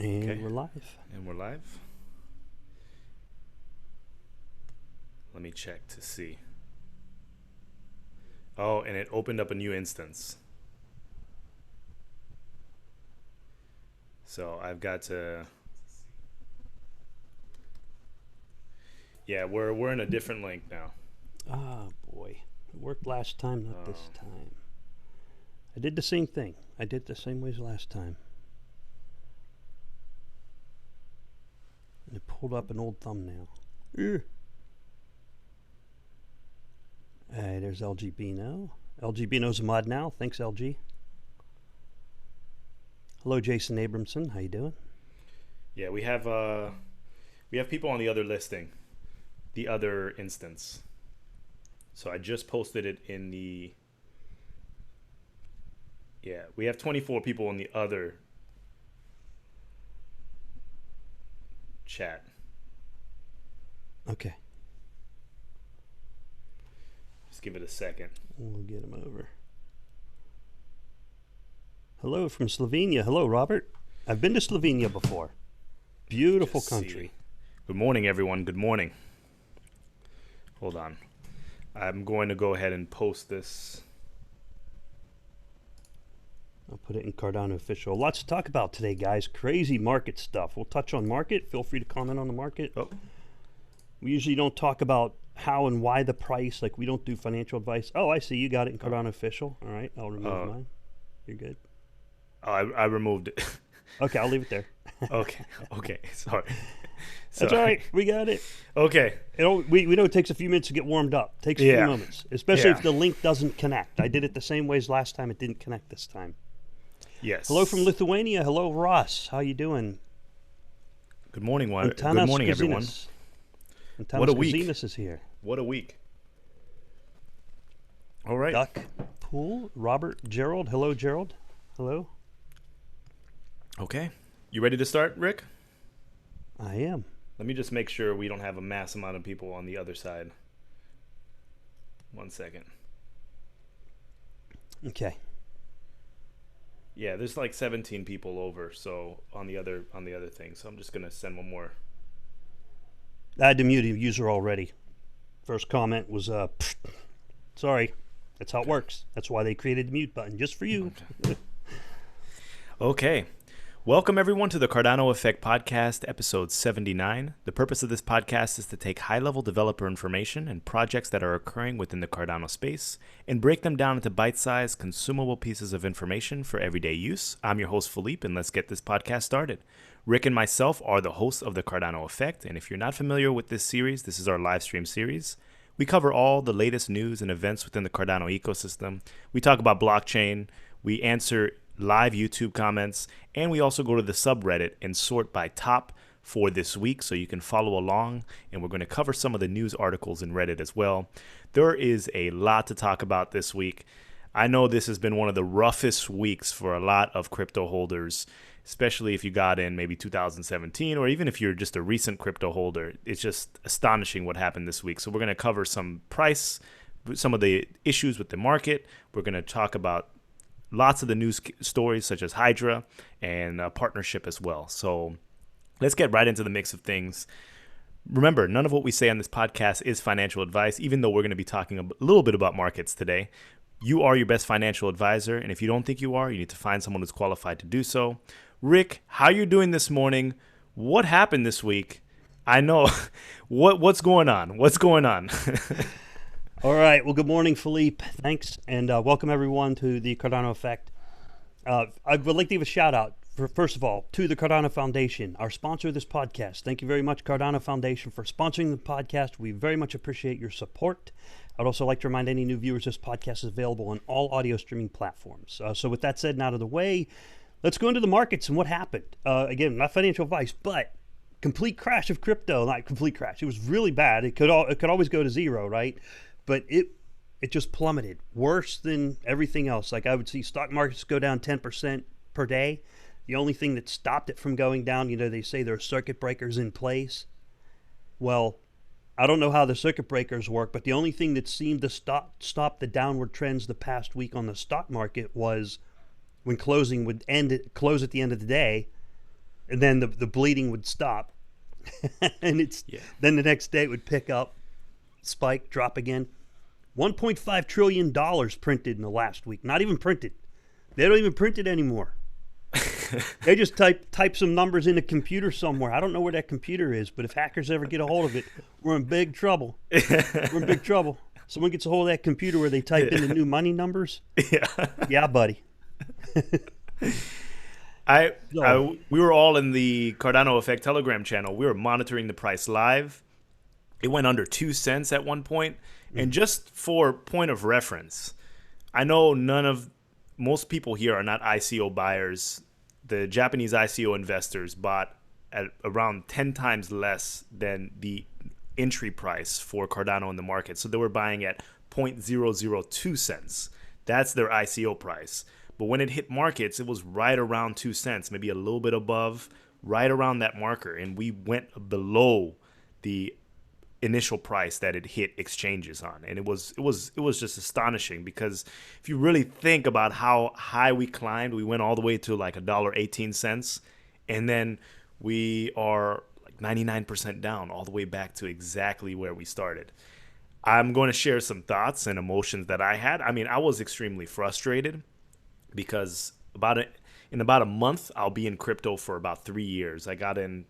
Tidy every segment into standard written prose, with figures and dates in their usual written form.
And Okay. we're live. And we're live. Let me check to see. Oh, and it opened up a new instance. So I've got to. Yeah, we're in a different link now. Ah, boy. It worked last time, not this time. I did the same thing. I did the same way as last time. And it pulled up an old thumbnail. Hey, there's LG Bino. LG Bino's a mod now. Thanks, LG. Hello, Jason Abramson. How you doing? Yeah, we have people on the other listing, the other instance. So I just posted it in the. Yeah, we have 24 people in the other chat. Okay. Just give it a second. We'll get him over. Hello from Slovenia. Hello, Robert. I've been to Slovenia before. Beautiful country. Good morning, everyone. Good morning. Hold on. I'm going to go ahead and post this. I'll put it in Cardano official. Lots to talk about today, guys. Crazy market stuff. We'll touch on market. Feel free to comment on the market. Oh. We usually don't talk about how and why the price. Like, we don't do financial advice. Oh, I see. You got it in Cardano official. All right. I'll remove mine. You're good. Oh, I removed it. Okay, I'll leave it there. Okay. Sorry. That's all right. We got it. Okay. We know it takes a few minutes to get warmed up. It takes a few moments, especially if the link doesn't connect. I did it the same way as last time. It didn't connect this time. Yes. Hello from Lithuania. Hello, Ross. How you doing? Good morning, Antanas Good morning, everyone. Antanas What a week. Kazinas is here. What a week. All right. Duck Pool. Robert Gerald. Hello, Gerald. Hello. Okay. You ready to start, Rick? I am. Let me just make sure we don't have a mass amount of people on the other side. 1 second. Okay. Yeah, there's like 17 people over, so on the other thing. So I'm just gonna send one more. I had to mute a user already. First comment was, sorry. That's how it works. That's why they created the mute button, just for you. Okay. Welcome, everyone, to the Cardano Effect Podcast, episode 79. The purpose of this podcast is to take high-level developer information and projects that are occurring within the Cardano space and break them down into bite-sized, consumable pieces of information for everyday use. I'm your host, Philippe, and let's get this podcast started. Rick and myself are the hosts of the Cardano Effect, and if you're not familiar with this series, this is our live stream series. We cover all the latest news and events within the Cardano ecosystem. We talk about blockchain. We answer live YouTube comments, and we also go to the subreddit and sort by top for this week so you can follow along, and we're going to cover some of the news articles in Reddit as well. There is a lot to talk about this week. I know this has been one of the roughest weeks for a lot of crypto holders, especially if you got in maybe 2017, or even if you're just a recent crypto holder. It's just astonishing what happened this week. So we're going to cover some price, some of the issues with the market. We're going to talk about lots of the news stories such as Hydra and a partnership as well. So let's get right into the mix of things. Remember, none of what we say on this podcast is financial advice, even though we're going to be talking a little bit about markets today. You are your best financial advisor, and if you don't think you are, you need to find someone who's qualified to do so. Rick, how are you doing this morning? What happened this week? I know. What's going on? What's going on? All right. Well, good morning, Philippe. Thanks, and welcome everyone to the Cardano Effect. I would like to give a shout out, first of all, to the Cardano Foundation, our sponsor of this podcast. Thank you very much, Cardano Foundation, for sponsoring the podcast. We very much appreciate your support. I'd also like to remind any new viewers this podcast is available on all audio streaming platforms. So with that said and out of the way, let's go into the markets and what happened. Again, not financial advice, but complete crash of crypto. Not complete crash. It was really bad. It could always go to zero, right? But it just plummeted, worse than everything else. Like, I would see stock markets go down 10% per day. The only thing that stopped it from going down, they say there are circuit breakers in place. Well, I don't know how the circuit breakers work, but the only thing that seemed to stop the downward trends the past week on the stock market was when closing would close at the end of the day, and then the bleeding would stop. And then the next day it would pick up, spike, drop again. $1.5 trillion printed in the last week. Not even printed. They don't even print it anymore. They just type some numbers in a computer somewhere. I don't know where that computer is, but if hackers ever get a hold of it, we're in big trouble. We're in big trouble. Someone gets a hold of that computer where they type in the new money numbers. Yeah, buddy. We were all in the Cardano Effect Telegram channel. We were monitoring the price live. It went under 2 cents at one point. And just for point of reference, I know most people here are not ICO buyers. The Japanese ICO investors bought at around 10 times less than the entry price for Cardano in the market. So they were buying at 0.002 cents. That's their ICO price. But when it hit markets, it was right around 2 cents, maybe a little bit above, right around that marker. And we went below the initial price that it hit exchanges on. And it was just astonishing, because if you really think about how high we climbed, we went all the way to like $1.18, and then we are like 99% down all the way back to exactly where we started. I'm going to share some thoughts and emotions that I had. I mean, I was extremely frustrated, because in about a month, I'll be in crypto for about 3 years. I got in,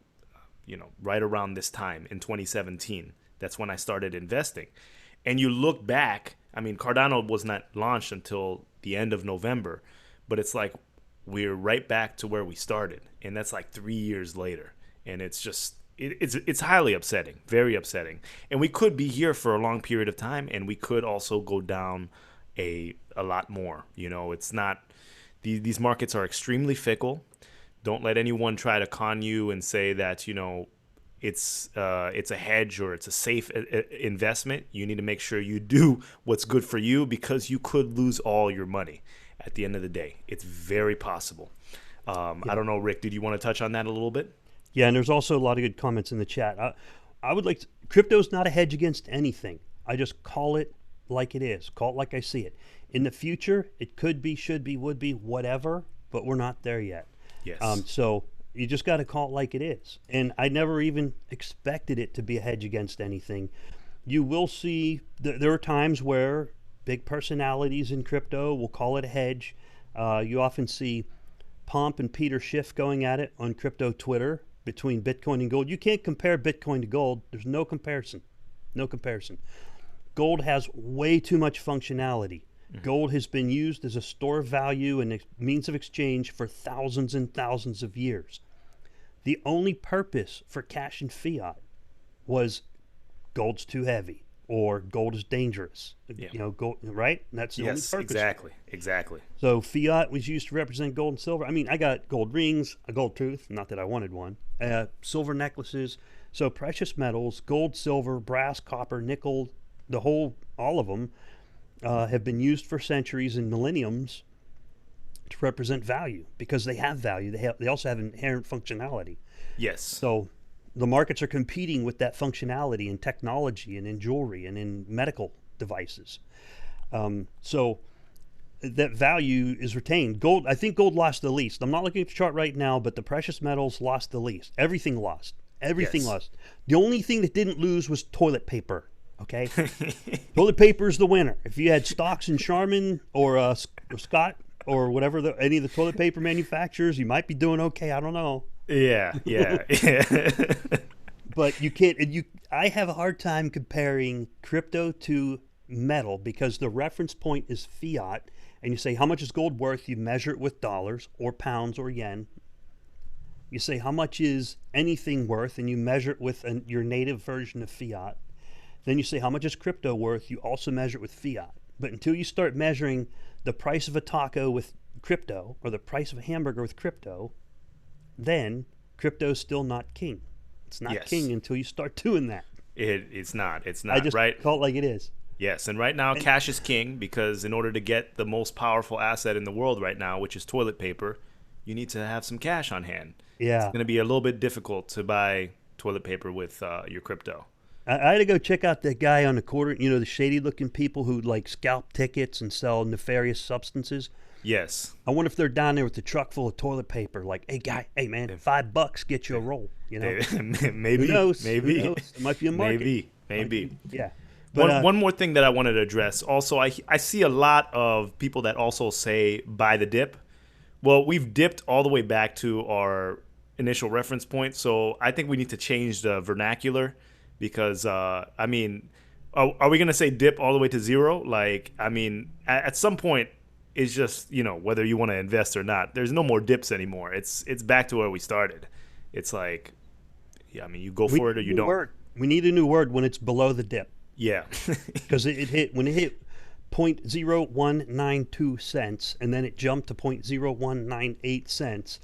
right around this time in 2017. That's when I started investing. And you look back, I mean, Cardano was not launched until the end of November, but it's like we're right back to where we started. And that's like 3 years later. And it's just, it's highly upsetting, very upsetting. And we could be here for a long period of time, and we could also go down a lot more. It's not, these markets are extremely fickle. Don't let anyone try to con you and say that, it's a hedge or it's a safe investment. You need to make sure you do what's good for you, because you could lose all your money at the end of the day. It's very possible. I don't know, Rick, did you want to touch on that a little bit? Yeah, and there's also a lot of good comments in the chat. I would like crypto's not a hedge against anything. I just call it like it is. Call it like I see it. In the future, it could be, should be, would be, whatever, but we're not there yet. Yes. So you just got to call it like it is. And I never even expected it to be a hedge against anything. You will see, there are times where big personalities in crypto will call it a hedge. You often see Pomp and Peter Schiff going at it on crypto Twitter between Bitcoin and gold. You can't compare Bitcoin to gold. There's no comparison. No comparison. Gold has way too much functionality. Gold has been used as a store of value and a means of exchange for thousands and thousands of years. The only purpose for cash and fiat was gold's too heavy or gold is dangerous. Gold, right? And that's the only purpose. Exactly. So fiat was used to represent gold and silver. I mean, I got gold rings, a gold tooth, not that I wanted one, silver necklaces. So precious metals, gold, silver, brass, copper, nickel, all of them, have been used for centuries and millenniums to represent value, because they have value. They also have inherent functionality. Yes. So the markets are competing with that functionality in technology and in jewelry and in medical devices. So that value is retained. Gold, I think gold lost the least. I'm not looking at the chart right now, but the precious metals lost the least. Everything lost. Everything lost. The only thing that didn't lose was toilet paper. Okay, toilet paper is the winner. If you had stocks in Charmin or Scott or whatever, any of the toilet paper manufacturers, you might be doing okay. I don't know. Yeah. But you can't. I have a hard time comparing crypto to metal, because the reference point is fiat, and you say how much is gold worth. You measure it with dollars or pounds or yen. You say how much is anything worth, and you measure it with your native version of fiat. Then you say, how much is crypto worth? You also measure it with fiat. But until you start measuring the price of a taco with crypto, or the price of a hamburger with crypto, then crypto's still not king. It's not king until you start doing that. It's not. I just right? call it like it is. Yes, and right now cash is king, because in order to get the most powerful asset in the world right now, which is toilet paper, you need to have some cash on hand. Yeah. It's going to be a little bit difficult to buy toilet paper with your crypto. I had to go check out that guy on the corner, the shady looking people who like scalp tickets and sell nefarious substances. Yes. I wonder if they're down there with the truck full of toilet paper, like, hey, guy, hey, man, $5, get you a roll, you know? Maybe. Who knows? Maybe. Who knows? It might be a market. Maybe. Yeah. But, One more thing that I wanted to address. Also, I see a lot of people that also say buy the dip. Well, we've dipped all the way back to our initial reference point, so I think we need to change the vernacular because, I mean, are we going to say dip all the way to zero? Like, I mean, at some point, it's just, you know, whether you want to invest or not. There's no more dips anymore. It's back to where we started. It's like, yeah, I mean, you go for it or you don't. We need a new word when it's below the dip. Yeah. Because when it hit 0.0192 cents and then it jumped to 0.0198 cents,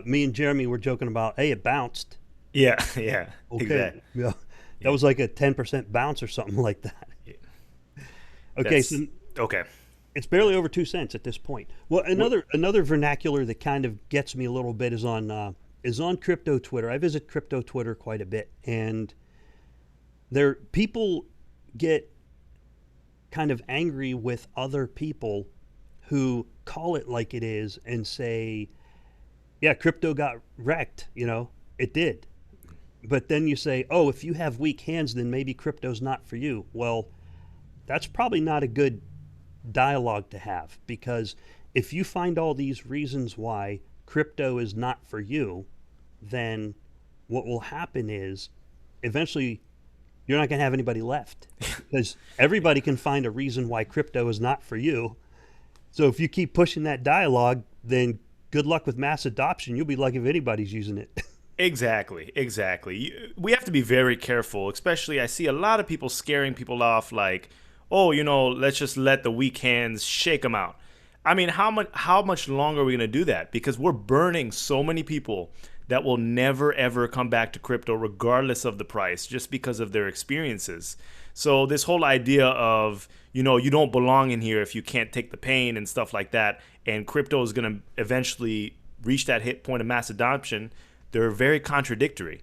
me and Jeremy were joking about, hey, it bounced. Yeah, Okay. exactly. Yeah. That was like a 10% bounce or something like that. Yeah. Okay, okay. It's barely over 2 cents at this point. Well, another vernacular that kind of gets me a little bit is on crypto Twitter. I visit crypto Twitter quite a bit, and people get kind of angry with other people who call it like it is and say, yeah, crypto got wrecked, you know, it did. But then you say, oh, if you have weak hands, then maybe crypto's not for you. Well, that's probably not a good dialogue to have, because if you find all these reasons why crypto is not for you, then what will happen is eventually you're not going to have anybody left because everybody can find a reason why crypto is not for you. So if you keep pushing that dialogue, then good luck with mass adoption. You'll be lucky if anybody's using it. Exactly. We have to be very careful, especially I see a lot of people scaring people off like, oh, you know, let's just let the weak hands shake them out. I mean, how much longer are we going to do that? Because we're burning so many people that will never, ever come back to crypto regardless of the price just because of their experiences. So this whole idea of, you know, you don't belong in here if you can't take the pain and stuff like that, and crypto is going to eventually reach that hit point of mass adoption, they're very contradictory.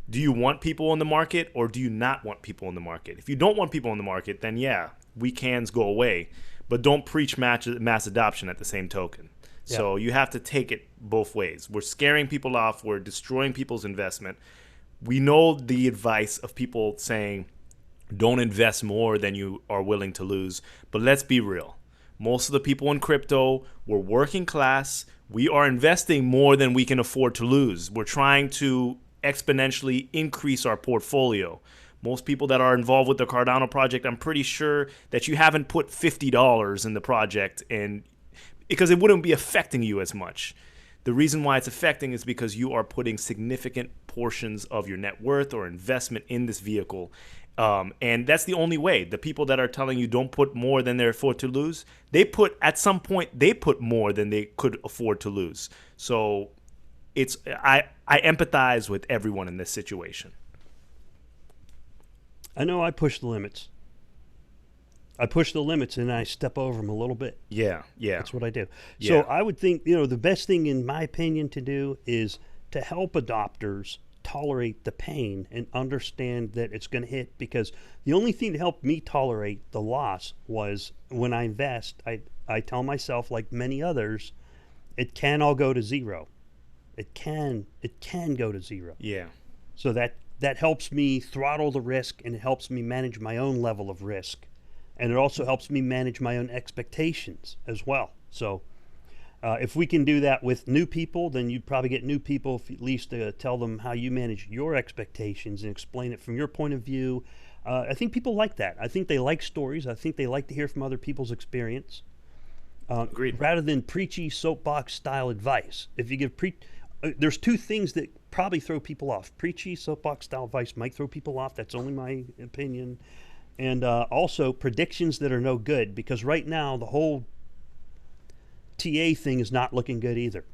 Do you want people in the market or do you not want people in the market? If you don't want people in the market, then yeah, weak hands go away. But don't preach mass adoption at the same token. Yeah. So you have to take it both ways. We're scaring people off. We're destroying people's investment. We know the advice of people saying, don't invest more than you are willing to lose. But let's be real. Most of the people in crypto, we're working class. We are investing more than we can afford to lose. We're trying to exponentially increase our portfolio. Most people that are involved with the Cardano project, I'm pretty sure that you haven't put $50 in the project, and because it wouldn't be affecting you as much. The reason why it's affecting is because you are putting significant portions of your net worth or investment in this vehicle. And that's the only way. The people that are telling you don't put more than they afford to lose, at some point they put more than they could afford to lose. So I empathize with everyone in this situation. I know I push the limits. I push the limits and I step over them a little bit. Yeah. That's what I do. Yeah. So I would think, you know, the best thing in my opinion to do is to help adopters tolerate the pain and understand that it's going to hit, because the only thing to help me tolerate the loss was when I invest, I tell myself, like many others, it can all go to zero. It can go to zero. Yeah. So that helps me throttle the risk, and it helps me manage my own level of risk. And it also helps me manage my own expectations as well. So if we can do that with new people, then you'd probably get new people if you at least tell them how you manage your expectations and explain it from your point of view. I think people like that. I think they like stories. I think they like to hear from other people's experience. Agreed. Rather than preachy soapbox style advice. If you give there's two things that probably throw people off. Preachy soapbox style advice might throw people off. That's only my opinion. And also predictions that are no good, because right now the whole TA thing is not looking good either.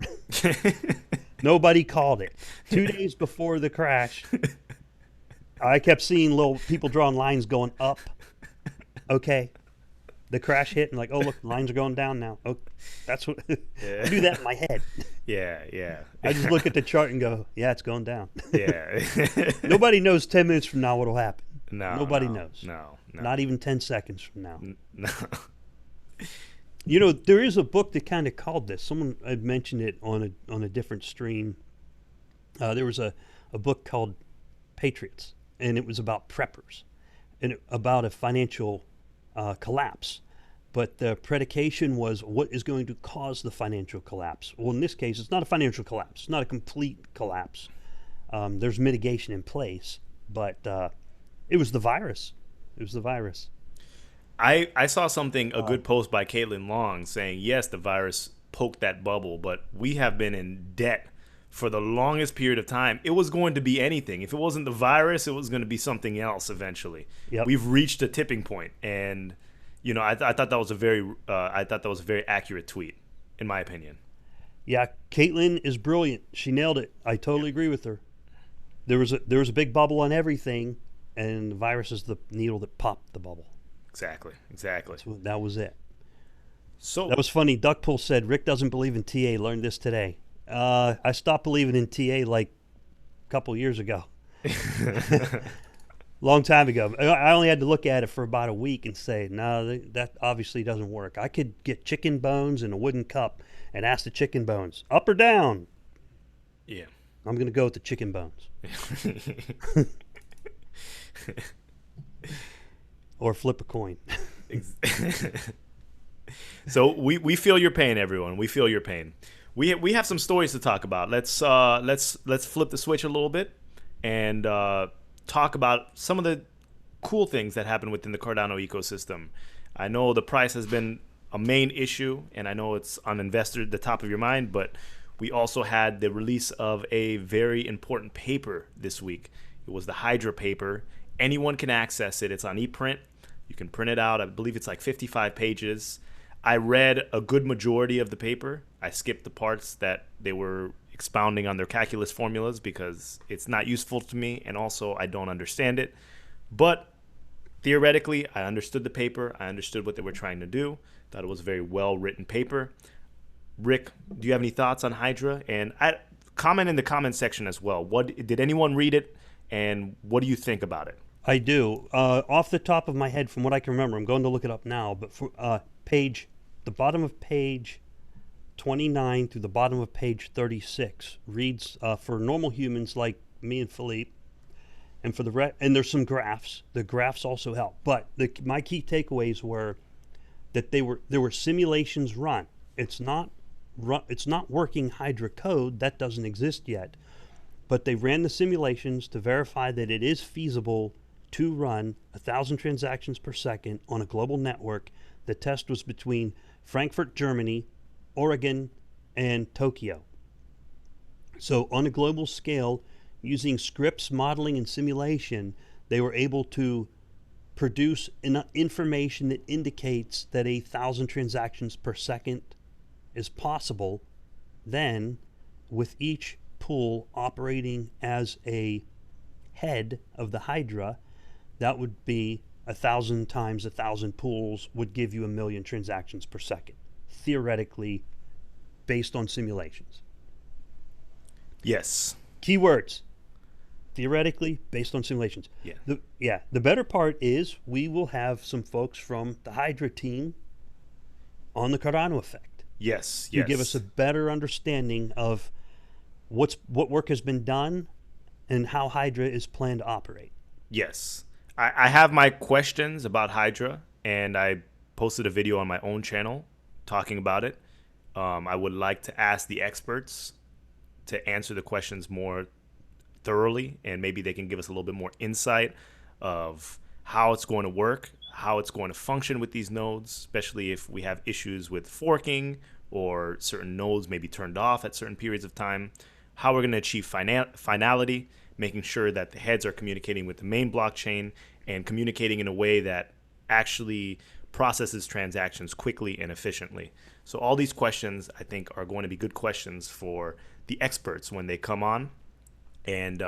Nobody called it. 2 days before the crash, I kept seeing little people drawing lines going up. Okay. The crash hit and like, oh, look, lines are going down now. Oh, that's what I do that in my head. Yeah. I just look at the chart and go, yeah, it's going down. Yeah. Nobody knows 10 minutes from now what will happen. Nobody knows. No. Not even 10 seconds from now. No. You know, there is a book that kind of called this. Someone had mentioned it on a different stream. There was a book called Patriots, and it was about preppers and about a financial collapse. But the predication was what is going to cause the financial collapse. Well, in this case, it's not a financial collapse. It's not a complete collapse. There's mitigation in place, but it was the virus. It was the virus. I saw something, a good post by Caitlin Long saying, yes, the virus poked that bubble, but we have been in debt for the longest period of time. It was going to be anything. If it wasn't the virus, it was going to be something else eventually. Yep. We've reached a tipping point, and you know, I thought that was a very accurate tweet, in my opinion. Yeah, Caitlin is brilliant. She nailed it. I totally agree with her. There was a big bubble on everything, and the virus is the needle that popped the bubble. Exactly. So that was it. So That was funny. Duckpool said Rick doesn't believe in TA. Learned this today. I stopped believing in TA like a couple years ago. Long time ago. I only had to look at it for about a week and say, no, that obviously doesn't work. I could get chicken bones in a wooden cup and ask the chicken bones, up or down? yeah. I'm going to go with the chicken bones. Or flip a coin. So we feel your pain, everyone. We feel your pain. We have some stories to talk about. Let's flip the switch a little bit and talk about some of the cool things that happen within the Cardano ecosystem. I know the price has been a main issue, and I know it's on the top of your mind, but we also had the release of a very important paper this week. It was the Hydra paper. Anyone can access it. It's on ePrint. You can print it out. I believe it's like 55 pages. I read a good majority of the paper. I skipped the parts that they were expounding on their calculus formulas because it's not useful to me, and also I don't understand it. But theoretically, I understood the paper. I understood what they were trying to do. Thought it was a very well-written paper. Rick, do you have any thoughts on Hydra? And comment in the comment section as well. Did anyone read it, and what do you think about it? I do. Off the top of my head, from what I can remember, I'm going to look it up now, but for the bottom of page 29 through the bottom of page 36 reads for normal humans like me and Philippe, and for and there's some graphs. The graphs also help, but my key takeaways were that there were simulations run. It's not working Hydra code, that doesn't exist yet, but they ran the simulations to verify that it is feasible to run 1,000 transactions per second on a global network. The test was between Frankfurt, Germany, Oregon, and Tokyo. So on a global scale, using scripts, modeling, and simulation, they were able to produce information that indicates that 1,000 transactions per second is possible. Then, with each pool operating as a head of the Hydra, that would be 1,000 times 1,000 pools would give you 1,000,000 transactions per second, theoretically, based on simulations. Yes. Keywords. Theoretically, based on simulations. Yeah. The better part is we will have some folks from the Hydra team on the Cardano effect. Yes. To give us a better understanding of what work has been done and how Hydra is planned to operate. Yes. I have my questions about Hydra, and I posted a video on my own channel talking about it. I would like to ask the experts to answer the questions more thoroughly, and maybe they can give us a little bit more insight of how it's going to work, how it's going to function with these nodes, especially if we have issues with forking or certain nodes may be turned off at certain periods of time, how we're going to achieve finality, making sure that the heads are communicating with the main blockchain and communicating in a way that actually processes transactions quickly and efficiently. So all these questions, I think, are going to be good questions for the experts when they come on. And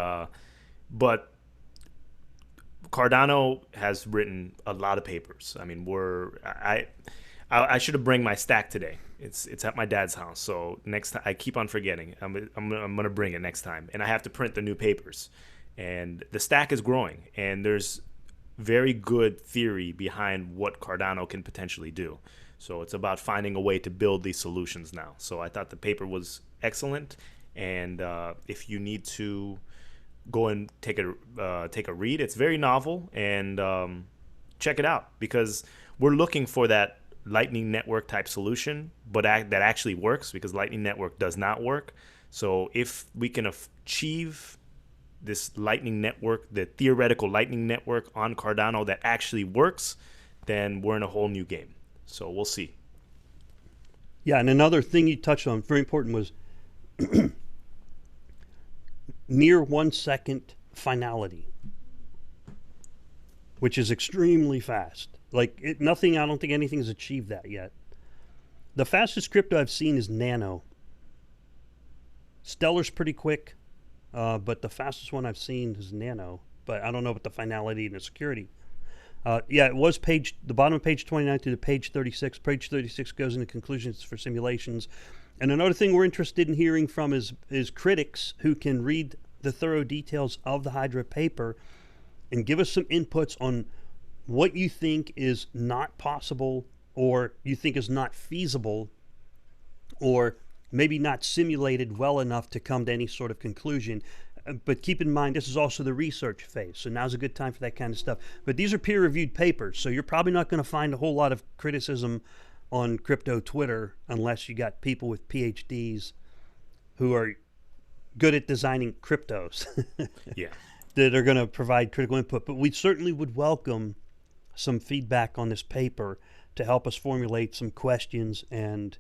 but Cardano has written a lot of papers. I mean, I should have bring my stack today. It's at my dad's house. So next time, I keep on forgetting. I'm gonna bring it next time, and I have to print the new papers. And the stack is growing, and there's very good theory behind what Cardano can potentially do. So it's about finding a way to build these solutions now. So I thought the paper was excellent. And if you need to go and take a read, it's very novel, and check it out, because we're looking for that Lightning Network type solution, but that actually works, because Lightning Network does not work. So if we can achieve this Lightning Network, the theoretical Lightning Network on Cardano that actually works, then we're in a whole new game. So we'll see. Yeah, and another thing you touched on, very important, was near 1 second finality, which is extremely fast. Like nothing, I don't think anything has achieved that yet. The fastest crypto I've seen is Nano. Stellar's pretty quick, but the fastest one I've seen is Nano. But I don't know about the finality and the security. Yeah, it was the bottom of page 29 to the page 36. Page 36 goes into conclusions for simulations. And another thing we're interested in hearing from is critics who can read the thorough details of the Hydra paper and give us some inputs on what you think is not possible, or you think is not feasible, or maybe not simulated well enough to come to any sort of conclusion. But keep in mind, this is also the research phase, so now's a good time for that kind of stuff. But these are peer-reviewed papers, so you're probably not going to find a whole lot of criticism on crypto Twitter unless you got people with PhDs who are good at designing cryptos. Yeah. That are going to provide critical input. But we certainly would welcome some feedback on this paper to help us formulate some questions and,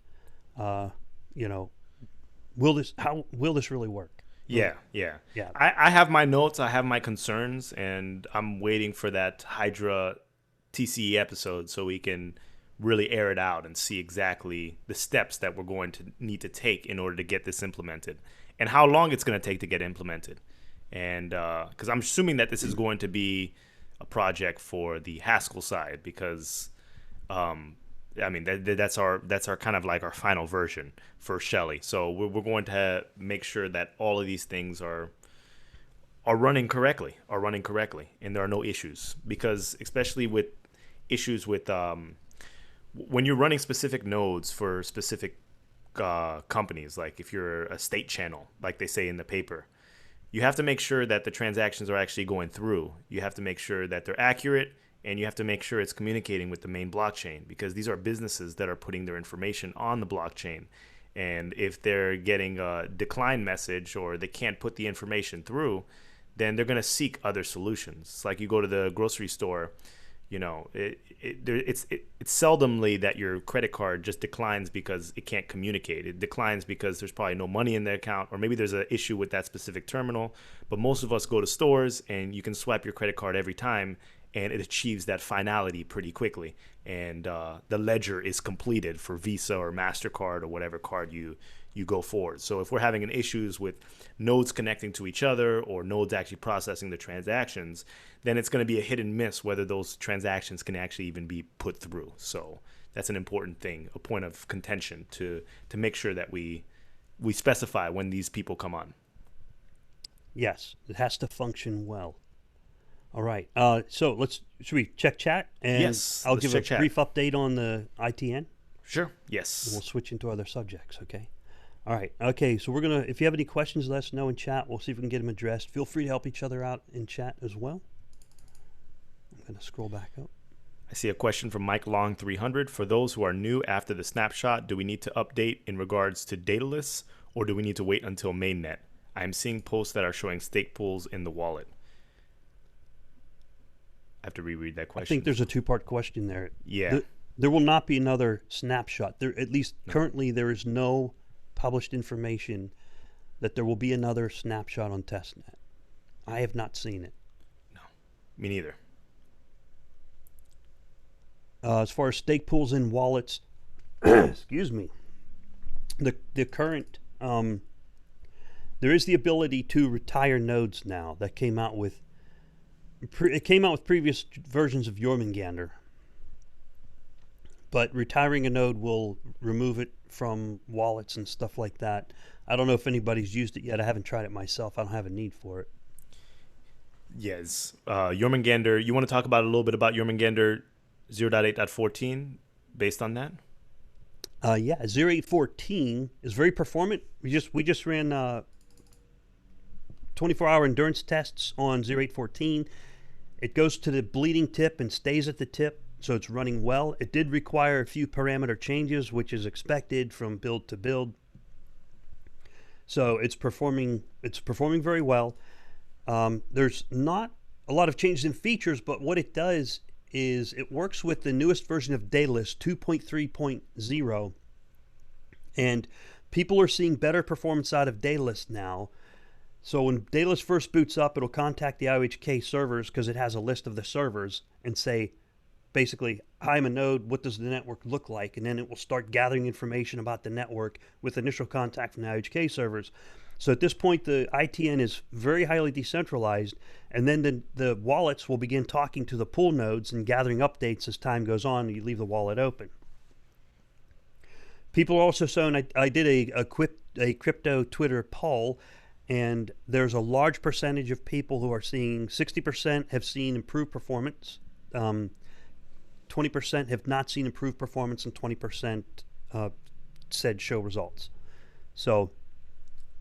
how will this really work? Yeah. I have my notes, I have my concerns, and I'm waiting for that Hydra TCE episode so we can really air it out and see exactly the steps that we're going to need to take in order to get this implemented, and how long it's going to take to get implemented. And because I'm assuming that this is going to be a project for the Haskell side, because that's our kind of like our final version for Shelley. So we're going to make sure that all of these things are running correctly, and there are no issues, because especially with issues with when you're running specific nodes for specific companies, like if you're a state channel, like they say in the paper, you have to make sure that the transactions are actually going through. You have to make sure that they're accurate, and you have to make sure it's communicating with the main blockchain, because these are businesses that are putting their information on the blockchain. And if they're getting a decline message, or they can't put the information through, then they're going to seek other solutions. It's like you go to the grocery store, it's seldomly that your credit card just declines because it can't communicate. It declines because there's probably no money in the account, or maybe there's an issue with that specific terminal. But most of us go to stores and you can swipe your credit card every time, and it achieves that finality pretty quickly. And the ledger is completed for Visa or MasterCard or whatever card you go forward. So if we're having an issues with nodes connecting to each other, or nodes actually processing the transactions, then it's going to be a hit and miss whether those transactions can actually even be put through. So that's an important thing, a point of contention to make sure that we specify when these people come on. Yes, it has to function well. All right. So should we check chat? And yes, I'll give a chat. brief update on the ITN. Sure. Yes. And we'll switch into other subjects. Okay. All right. Okay. So if you have any questions, let us know in chat. We'll see if we can get them addressed. Feel free to help each other out in chat as well. I'm going to scroll back up. I see a question from Mike Long 300. For those who are new after the snapshot, do we need to update in regards to data lists, or do we need to wait until mainnet? I am seeing posts that are showing stake pools in the wallet. I have to reread that question. I think there's a two-part question there. Yeah. There will not be another snapshot. Currently, there is no published information that there will be another snapshot on testnet. I have not seen it. No, me neither. As far as stake pools in wallets, excuse me, the current, there is the ability to retire nodes now. That came out with, it came out with previous versions of Jormungandr. But retiring a node will remove it from wallets and stuff like that. I don't know if anybody's used it yet. I haven't tried it myself. I don't have a need for it. Yes. Jormungandr, you want to talk about a little bit about Jormungandr 0.8.14 based on that? Yeah, 0814 is very performant. We just ran 24-hour endurance tests on 0814. It goes to the bleeding tip and stays at the tip, so it's running well. It did require a few parameter changes, which is expected from build to build. So it's performing very well. There's not a lot of changes in features, but what it does is it works with the newest version of Daedalus 2.3.0, and people are seeing better performance out of Daedalus now. So when Daedalus first boots up, it'll contact the IOHK servers because it has a list of the servers and say, basically, I'm a node, what does the network look like? And then it will start gathering information about the network with initial contact from the IOHK servers. So at this point, the ITN is very highly decentralized, and then the wallets will begin talking to the pool nodes and gathering updates as time goes on, and you leave the wallet open. People are also showing, I did a crypto Twitter poll, and there's a large percentage of people who are seeing 60% have seen improved performance, 20% have not seen improved performance, and 20% said show results. So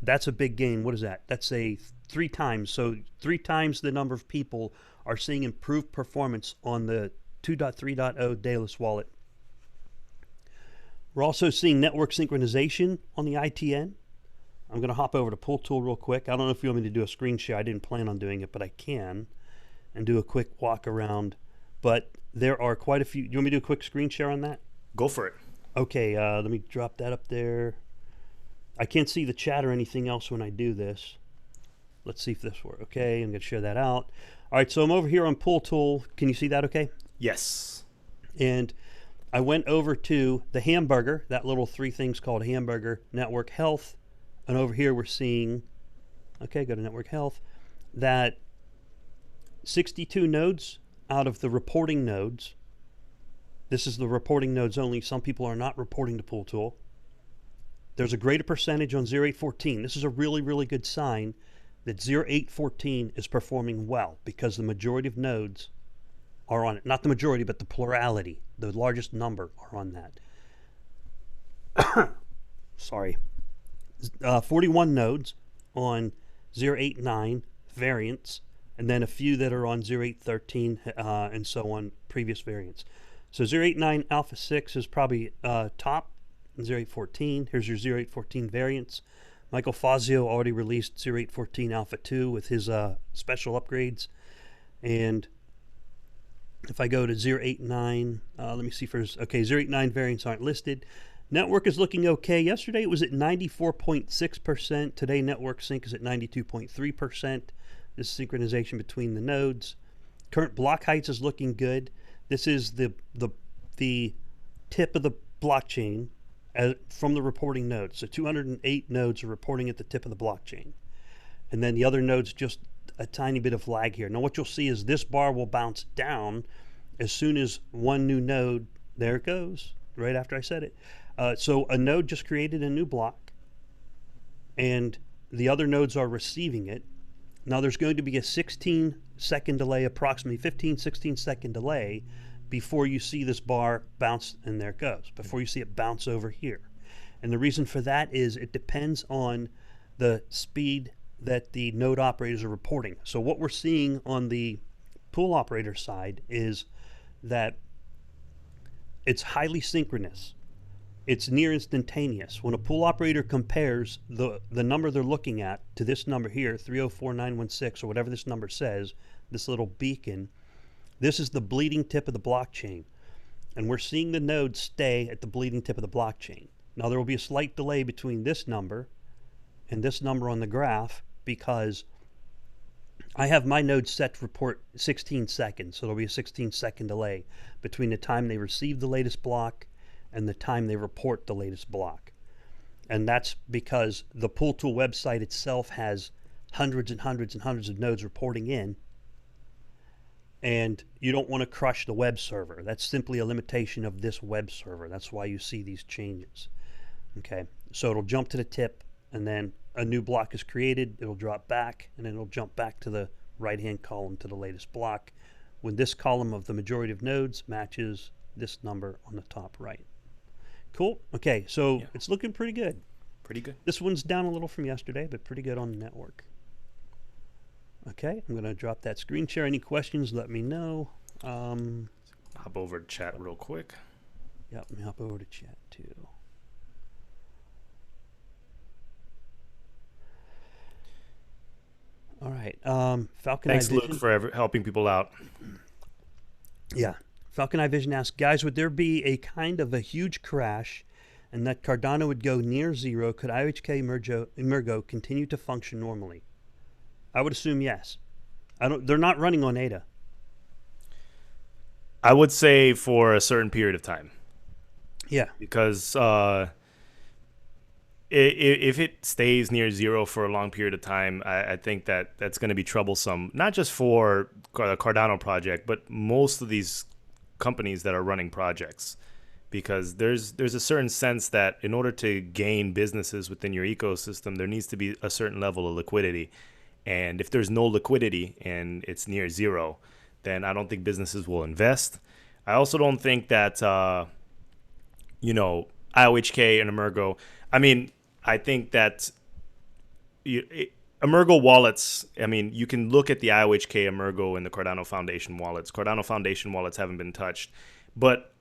that's a big gain. What is that? That's a 3 times. So 3 times the number of people are seeing improved performance on the 2.3.0 Daedalus wallet. We're also seeing network synchronization on the ITN. I'm going to hop over to Pool Tool real quick. I don't know if you want me to do a screen share. I didn't plan on doing it, but I can, and do a quick walk around. But there are quite a few. You want me to do a quick screen share on that? Go for it. Okay, let me drop that up there. I can't see the chat or anything else when I do this. Let's see if this works. Okay, I'm going to share that out. All right, so I'm over here on Pool Tool. Can you see that okay? Yes. And I went over to the hamburger, that little 3 things called hamburger, network health. And over here we're seeing, okay, go to network health, that 62 nodes out of the reporting nodes, this is the reporting nodes only, some people are not reporting to Pool Tool. There's a greater percentage on 0814. This is a really, really good sign that 0814 is performing well because the majority of nodes are on it. Not the majority, but the plurality, the largest number are on that. Sorry. 41 nodes on 089 variants, and then a few that are on 0813 and so on, previous variants. So 089 Alpha 6 is probably top. 0814, here's your 0814 variants. Michael Fazio already released 0814 Alpha 2 with his special upgrades. And if I go to 089, let me see first. Okay, 089 variants aren't listed. Network is looking okay. Yesterday it was at 94.6%. Today network sync is at 92.3%. This synchronization between the nodes. Current block heights is looking good. This is the tip of the blockchain from the reporting nodes. So 208 nodes are reporting at the tip of the blockchain. And then the other nodes, just a tiny bit of lag here. Now what you'll see is this bar will bounce down as soon as one new node, there it goes, right after I said it. So a node just created a new block, and the other nodes are receiving it. Now there's going to be a 16-second delay, approximately 16 second delay, before you see this bar bounce, and there it goes, before you see it bounce over here. And the reason for that is it depends on the speed that the node operators are reporting. So what we're seeing on the pool operator side is that it's highly synchronous. It's near instantaneous. When a pool operator compares the number they're looking at to this number here, 304916, or whatever this number says, this little beacon, this is the bleeding tip of the blockchain. And we're seeing the nodes stay at the bleeding tip of the blockchain. Now there will be a slight delay between this number and this number on the graph because I have my node set to report 16 seconds. So there'll be a 16-second delay between the time they receive the latest block and the time they report the latest block. And that's because the Pool Tool website itself has hundreds and hundreds and hundreds of nodes reporting in, and you don't want to crush the web server. That's simply a limitation of this web server. That's why you see these changes. Okay, so it'll jump to the tip, and then a new block is created, it'll drop back, and then it'll jump back to the right-hand column to the latest block when this column of the majority of nodes matches this number on the top right. Cool. Okay, so Yeah. it's looking pretty good. Pretty good. This one's down a little from yesterday, but pretty good on the network. Okay, I'm going to drop that screen share. Any questions, let me know. Hop over to chat real quick. Yep, let me hop over to chat too. All right. Falcon Thanks, Eye Vision. Luke, for helping people out. Yeah. Falcon Eye Vision asks, guys, would there be a kind of a huge crash and that Cardano would go near zero? Could IOHK Emergo continue to function normally? I would assume yes. They're not running on ADA. I would say for a certain period of time. Yeah. Because if it stays near zero for a long period of time, I think that's going to be troublesome, not just for the Cardano project, but most of these companies that are running projects. Because there's a certain sense that in order to gain businesses within your ecosystem, there needs to be a certain level of liquidity. And if there's no liquidity and it's near zero, then I don't think businesses will invest. I also don't think that, IOHK and Emergo, I think that Emergo wallets, you can look at the IOHK, Emergo, and the Cardano Foundation wallets. Cardano Foundation wallets haven't been touched. But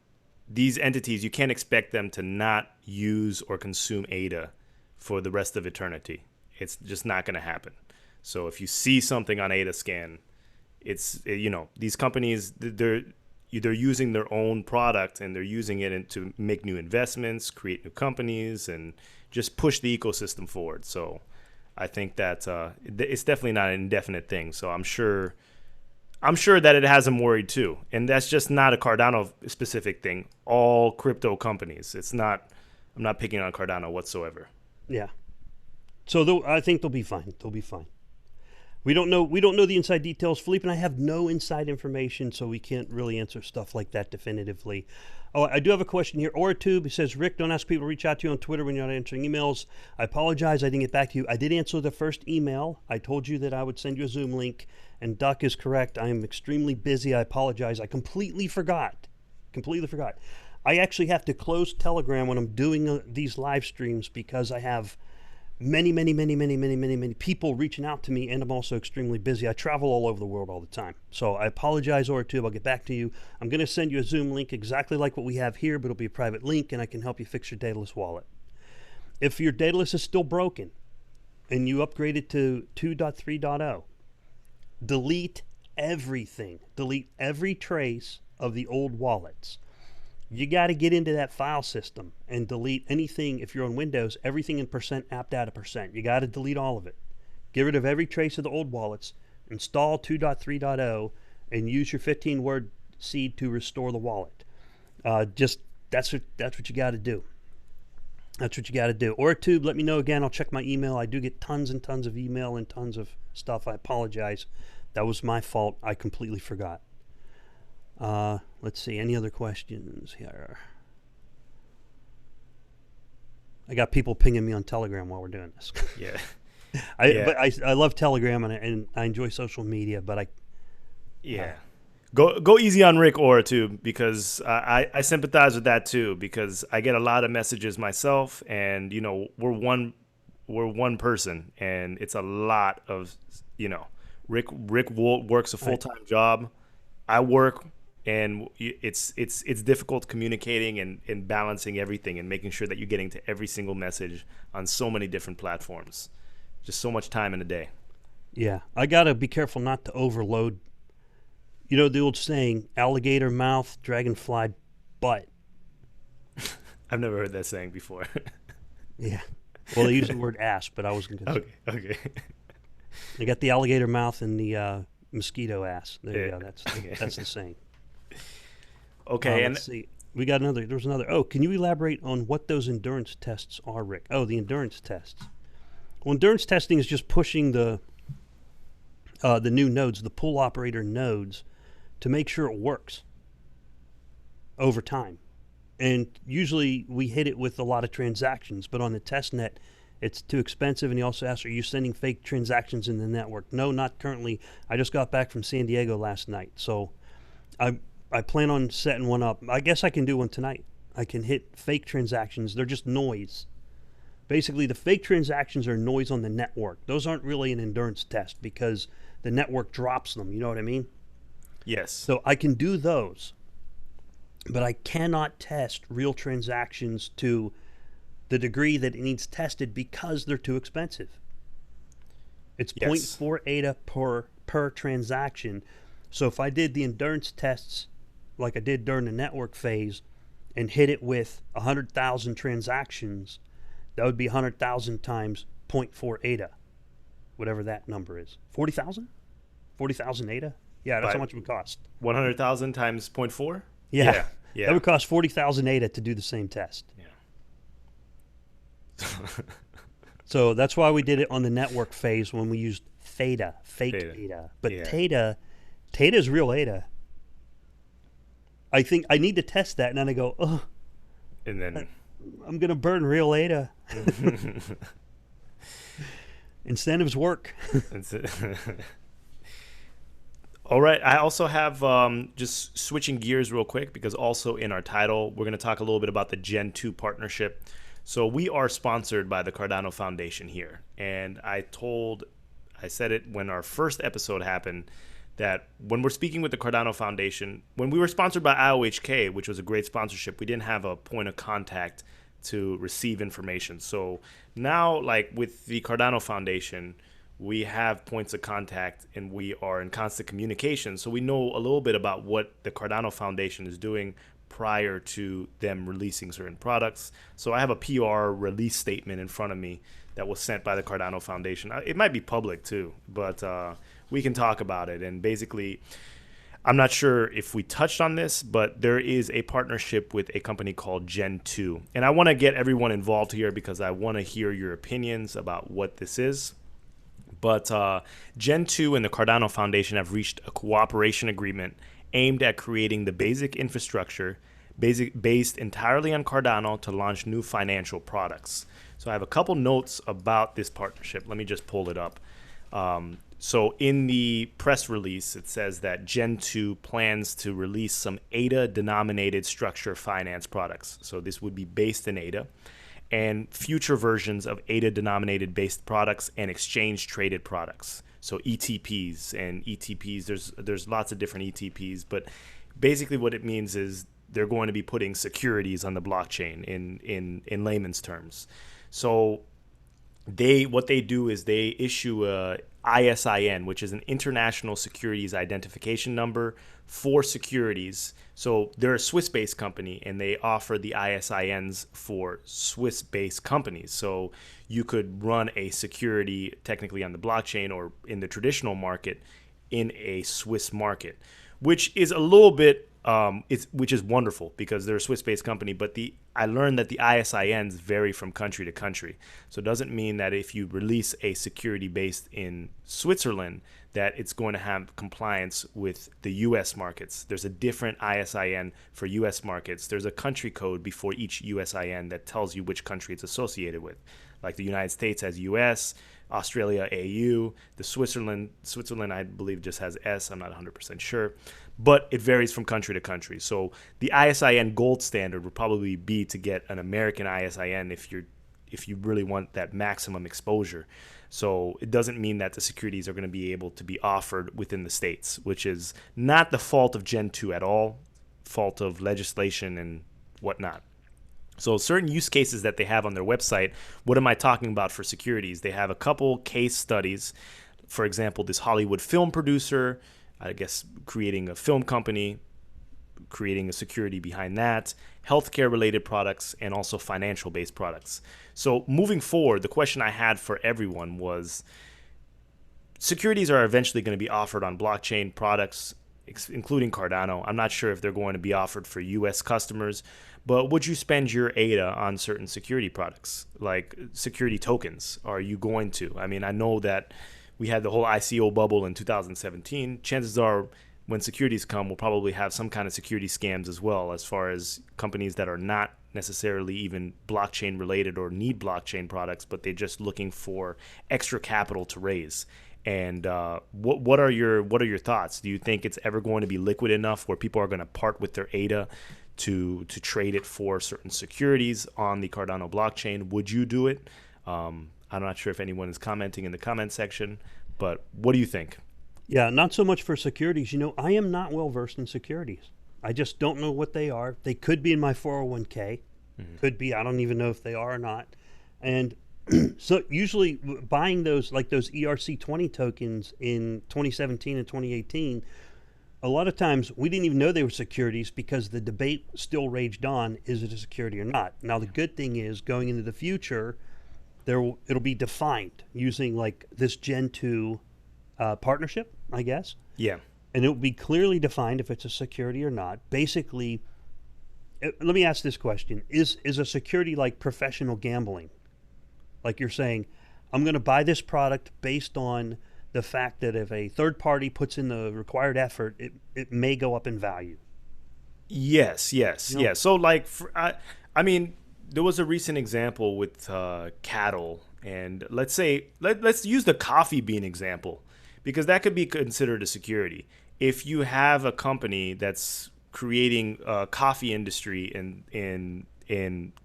these entities, you can't expect them to not use or consume ADA for the rest of eternity. It's just not going to happen. So if you see something on ADA scan, it's, these companies, they're using their own product and they're using it to make new investments, create new companies, and just push the ecosystem forward. So I think that it's definitely not an indefinite thing. So I'm sure that it has them worried too. And that's just not a Cardano specific thing. All crypto companies. I'm not picking on Cardano whatsoever. Yeah. So I think they'll be fine. They'll be fine. We don't know the inside details. Philippe and I have no inside information, so we can't really answer stuff like that definitively. Oh, I do have a question here. Oratube says, Rick, don't ask people to reach out to you on Twitter when you're not answering emails. I apologize, I didn't get back to you. I did answer the first email. I told you that I would send you a Zoom link, and Duck is correct. I am extremely busy. I apologize. I completely forgot. I actually have to close Telegram when I'm doing these live streams because I have many people reaching out to me, and I'm also extremely busy. I travel all over the world all the time. So I apologize, Oratube. I'll get back to you. I'm going to send you a Zoom link exactly like what we have here, but it'll be a private link, and I can help you fix your dataless wallet. If your dataless is still broken and you upgrade it to 2.3.0, delete everything. Delete every trace of the old wallets. You got to get into that file system and delete anything. If you're on Windows, everything in %appdata%. You got to delete all of it. Get rid of every trace of the old wallets. Install 2.3.0 and use your 15-word seed to restore the wallet. That's what you got to do. That's what you got to do. Oratube, let me know again. I'll check my email. I do get tons and tons of email and tons of stuff. I apologize. That was my fault. I completely forgot. Let's see, any other questions here? I got people pinging me on Telegram while we're doing this. Yeah. But I love Telegram and I enjoy social media, but Go easy on Rick Oratube, because I sympathize with that too, because I get a lot of messages myself, and we're one person, and it's a lot of Rick works a full-time job. I work. And it's difficult communicating and balancing everything and making sure that you're getting to every single message on so many different platforms. Just so much time in a day. Yeah, I got to be careful not to overload. The old saying, alligator mouth, dragonfly butt. I've never heard that saying before. Yeah. Well, they use the word ass, but I wasn't going to say. Okay. They got the alligator mouth and the mosquito ass. There you go. That's the saying. Okay, let's see. We got another. There was another. Oh, can you elaborate on what those endurance tests are, Rick? Oh, the endurance tests. Well, endurance testing is just pushing the new nodes, the pool operator nodes, to make sure it works over time. And usually we hit it with a lot of transactions, but on the test net, it's too expensive. And he also asked, are you sending fake transactions in the network? No, not currently. I just got back from San Diego last night, so I plan on setting one up. I guess I can do one tonight. I can hit fake transactions. They're just noise. Basically, the fake transactions are noise on the network. Those aren't really an endurance test because the network drops them. You know what I mean? Yes. So I can do those, but I cannot test real transactions to the degree that it needs tested because they're too expensive. It's Yes. 0.4 ADA per transaction. So if I did the endurance tests like I did during the network phase and hit it with 100,000 transactions, that would be 100,000 times 0.4 ADA, whatever that number is. 40,000? 40,000 ADA? Yeah, that's how much it would cost. 100,000 times 0.4? Yeah. Yeah. That would cost 40,000 ADA to do the same test. Yeah. So that's why we did it on the network phase when we used fake ADA. But Yeah. Theta is real ADA. I think I need to test that, and then I go, oh, And then I'm going to burn real ADA. Incentives work. that's it. All right. I also have just switching gears real quick because also in our title, we're going to talk a little bit about the GenTwo partnership. So we are sponsored by the Cardano Foundation here. And I said it when our first episode happened, that when we're speaking with the Cardano Foundation, when we were sponsored by IOHK, which was a great sponsorship, we didn't have a point of contact to receive information. So now, like with the Cardano Foundation, we have points of contact and we are in constant communication. So we know a little bit about what the Cardano Foundation is doing prior to them releasing certain products. So I have a PR release statement in front of me that was sent by the Cardano Foundation. It might be public too, but we can talk about it. And basically, I'm not sure if we touched on this, but there is a partnership with a company called GenTwo. And I want to get everyone involved here because I want to hear your opinions about what this is. But GenTwo and the Cardano Foundation have reached a cooperation agreement aimed at creating the basic infrastructure based entirely on Cardano to launch new financial products. So I have a couple notes about this partnership. Let me just pull it up. So in the press release, it says that GenTwo plans to release some ADA-denominated structure finance products. So this would be based in ADA, and future versions of ADA-denominated based products and exchange-traded products. So ETPs and ETPs, there's lots of different ETPs, but basically what it means is they're going to be putting securities on the blockchain in layman's terms. So what they do is they issue a ISIN, which is an International Securities Identification Number for securities. So they're a Swiss-based company, and they offer the ISINs for Swiss-based companies. So you could run a security technically on the blockchain or in the traditional market in a Swiss market, which is a little bit which is wonderful because they're a Swiss-based company, but I learned that the ISINs vary from country to country. So it doesn't mean that if you release a security based in Switzerland that it's going to have compliance with the US markets. There's a different ISIN for US markets. There's a country code before each USIN that tells you which country it's associated with. Like the United States has US, Australia AU, the Switzerland I believe just has S, I'm not 100% sure. But it varies from country to country. So the ISIN gold standard would probably be to get an American ISIN if you really want that maximum exposure. So it doesn't mean that the securities are going to be able to be offered within the states, which is not the fault of GenTwo at all, fault of legislation and whatnot. So certain use cases that they have on their website, what am I talking about for securities? They have a couple case studies. For example, this Hollywood film producer, I guess creating a film company, creating a security behind that, healthcare related products, and also financial based products. So moving forward, the question I had for everyone was, securities are eventually going to be offered on blockchain products, including Cardano. I'm not sure if they're going to be offered for US customers, but would you spend your ADA on certain security products, like security tokens? Are you going to? I mean, I know that we had the whole ICO bubble in 2017. Chances are when securities come, we'll probably have some kind of security scams as well, as far as companies that are not necessarily even blockchain related or need blockchain products, but they're just looking for extra capital to raise. And what are your thoughts? Do you think it's ever going to be liquid enough where people are going to part with their ADA to trade it for certain securities on the Cardano blockchain. Would you do it? I'm not sure if anyone is commenting in the comment section, but what do you think? Yeah, not so much for securities. I am not well versed in securities. I just don't know what they are. They could be in my 401k. Could be. I don't even know if they are or not. And so usually buying those ERC20 tokens in 2017 and 2018, a lot of times we didn't even know they were securities because the debate still raged on, is it a security or not? Now the good thing is, going into the future, it'll be defined using like this GenTwo partnership, I guess. Yeah. And it will be clearly defined if it's a security or not. Basically, let me ask this question. Is a security like professional gambling? Like you're saying, I'm going to buy this product based on the fact that if a third party puts in the required effort, it may go up in value. Yes. So like, I mean, there was a recent example with cattle, and let's use the coffee bean example, because that could be considered a security. If you have a company that's creating a coffee industry in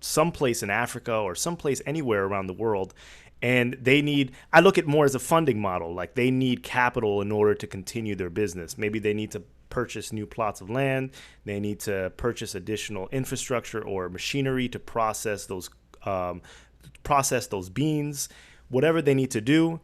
some place in Africa or someplace anywhere around the world, and I look at it more as a funding model. Like, they need capital in order to continue their business. Maybe they need to purchase new plots of land. They need to purchase additional infrastructure or machinery to process those beans. Whatever they need to do,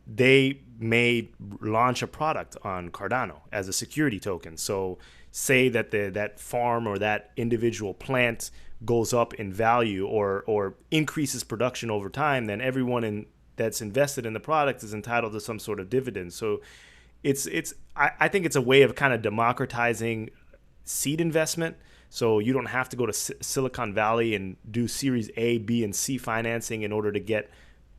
they may launch a product on Cardano as a security token. So say that that farm or that individual plant goes up in value or increases production over time, then everyone that's invested in the product is entitled to some sort of dividend. So I think it's a way of kind of democratizing seed investment. So you don't have to go to Silicon Valley and do Series A, B, and C financing in order to get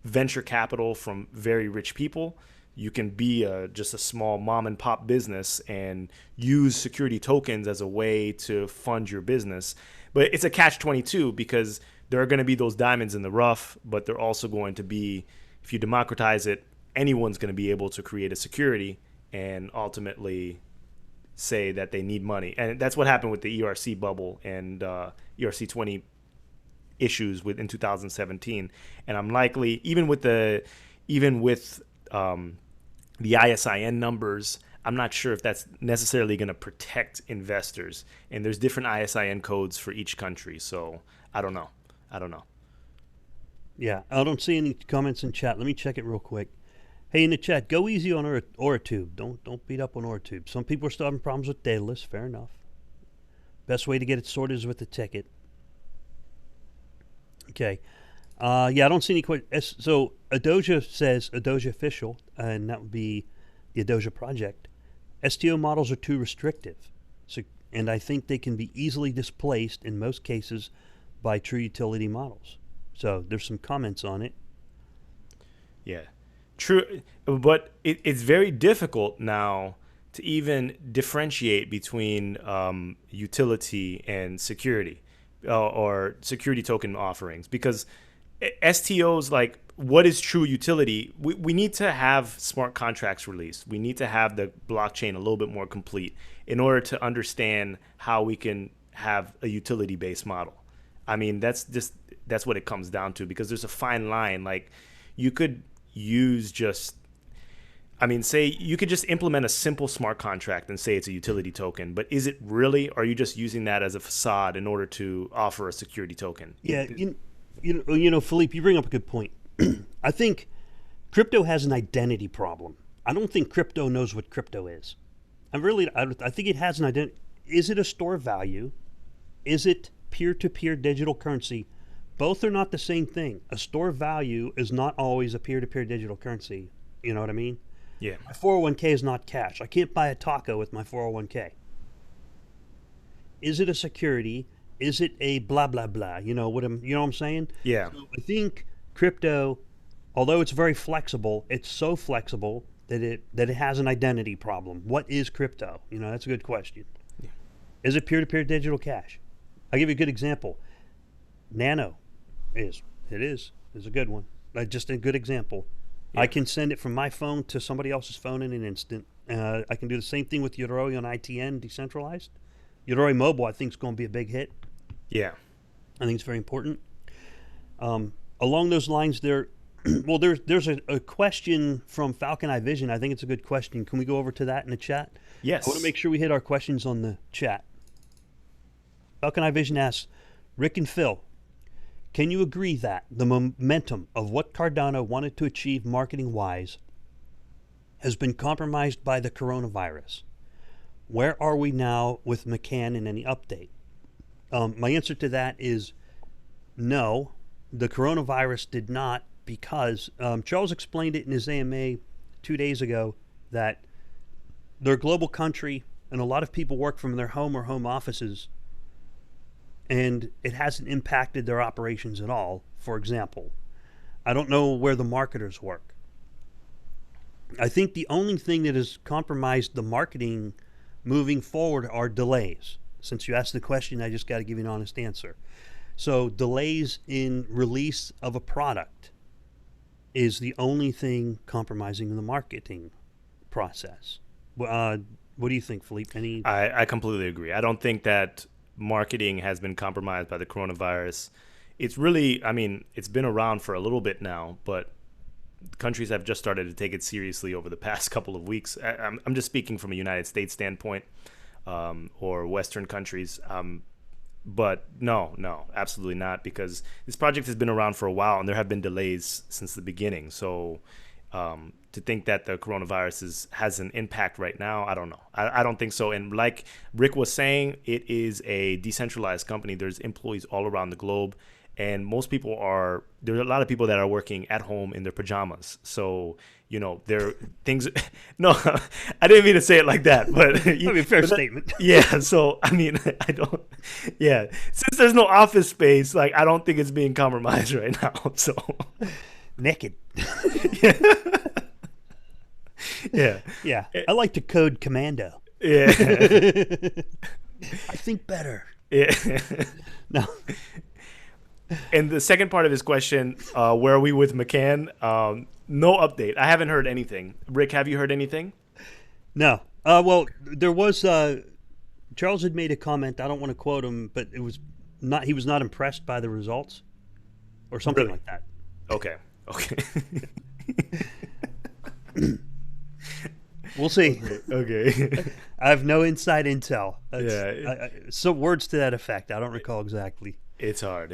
venture capital from very rich people. You can be just a small mom and pop business and use security tokens as a way to fund your business. But it's a catch-22, because there are going to be those diamonds in the rough, but they're also going to be, if you democratize it, anyone's going to be able to create a security and ultimately say that they need money. And that's what happened with the ERC bubble and ERC20 issues in 2017. And I'm likely, even with the ISIN numbers, I'm not sure if that's necessarily going to protect investors. And there's different ISIN codes for each country. So I don't know. Yeah, I don't see any comments in chat. Let me check it real quick. Hey, in the chat, go easy on Oratube. Don't beat up on Oratube. Some people are still having problems with Daedalus. Fair enough. Best way to get it sorted is with the ticket. Okay. Yeah, I don't see any questions. So Adoja says, Adoja official, and that would be the Adoja project. STO models are too restrictive, and I think they can be easily displaced in most cases by true utility models. So there's some comments on it. Yeah, true. But it's very difficult now to even differentiate between utility and security or security token offerings, because STOs, like, what is true utility? We need to have smart contracts released. We need to have the blockchain a little bit more complete in order to understand how we can have a utility-based model. I mean, that's what it comes down to, because there's a fine line. Like, you could say you could just implement a simple smart contract and say it's a utility token, but is it really? Or are you just using that as a facade in order to offer a security token? Yeah, Philippe, you bring up a good point. I think crypto has an identity problem. I don't think crypto knows what crypto is. I think it has an identity. Is it a store of value? Is it peer-to-peer digital currency? Both are not the same thing. A store of value is not always a peer-to-peer digital currency. You know what I mean? Yeah. My 401k is not cash. I can't buy a taco with my 401k. Is it a security? Is it a blah blah blah? You know what I'm saying? Yeah. So I think crypto, although it's very flexible, it's so flexible that it has an identity problem. What is crypto? That's a good question. Yeah. Is it peer-to-peer digital cash? I'll give you a good example. Nano is a good one. Just a good example. Yeah. I can send it from my phone to somebody else's phone in an instant. I can do the same thing with Yoroi on ITN decentralized. Yoroi Mobile, I think, is going to be a big hit. Yeah. I think it's very important. Along those lines, there's a question from Falcon Eye Vision. I think it's a good question. Can we go over to that in the chat? Yes. I want to make sure we hit our questions on the chat. Falcon Eye Vision asks, Rick and Phil, can you agree that the momentum of what Cardano wanted to achieve marketing-wise has been compromised by the coronavirus? Where are we now with McCann and any update? My answer to that is no. The coronavirus did not, because Charles explained it in his AMA 2 days ago that they're a global country and a lot of people work from their home or home offices, and it hasn't impacted their operations at all. For example, I don't know where the marketers work. I think the only thing that has compromised the marketing moving forward are delays. Since you asked the question, I just got to give you an honest answer. So delays in release of a product is the only thing compromising the marketing process. What do you think, Philippe? I completely agree. I don't think that marketing has been compromised by the coronavirus. It's really, I mean, it's been around for a little bit now, but countries have just started to take it seriously over the past couple of weeks. I'm just speaking from a United States standpoint, or Western countries. But no, absolutely not, because this project has been around for a while and there have been delays since the beginning. So to think that the coronavirus has an impact right now, I don't know. I don't think so. And like Rick was saying, it is a decentralized company. There's employees all around the globe. And most people there's a lot of people that are working at home in their pajamas. So, there are things. No, I didn't mean to say it like that, but fair statement. Yeah. So, I mean, I don't, yeah. Since there's no office space, like, I don't think it's being compromised right now. So, naked. Yeah. Yeah. I like to code commando. Yeah. I think better. Yeah. No. And the second part of his question, where are we with McCann? No update. I haven't heard anything. Rick, have you heard anything? No. Well, there was Charles had made a comment. I don't want to quote him, but he was not impressed by the results or something like that. Okay. We'll see. Okay. I have no inside intel. Yeah. Words to that effect. I don't recall exactly. It's hard.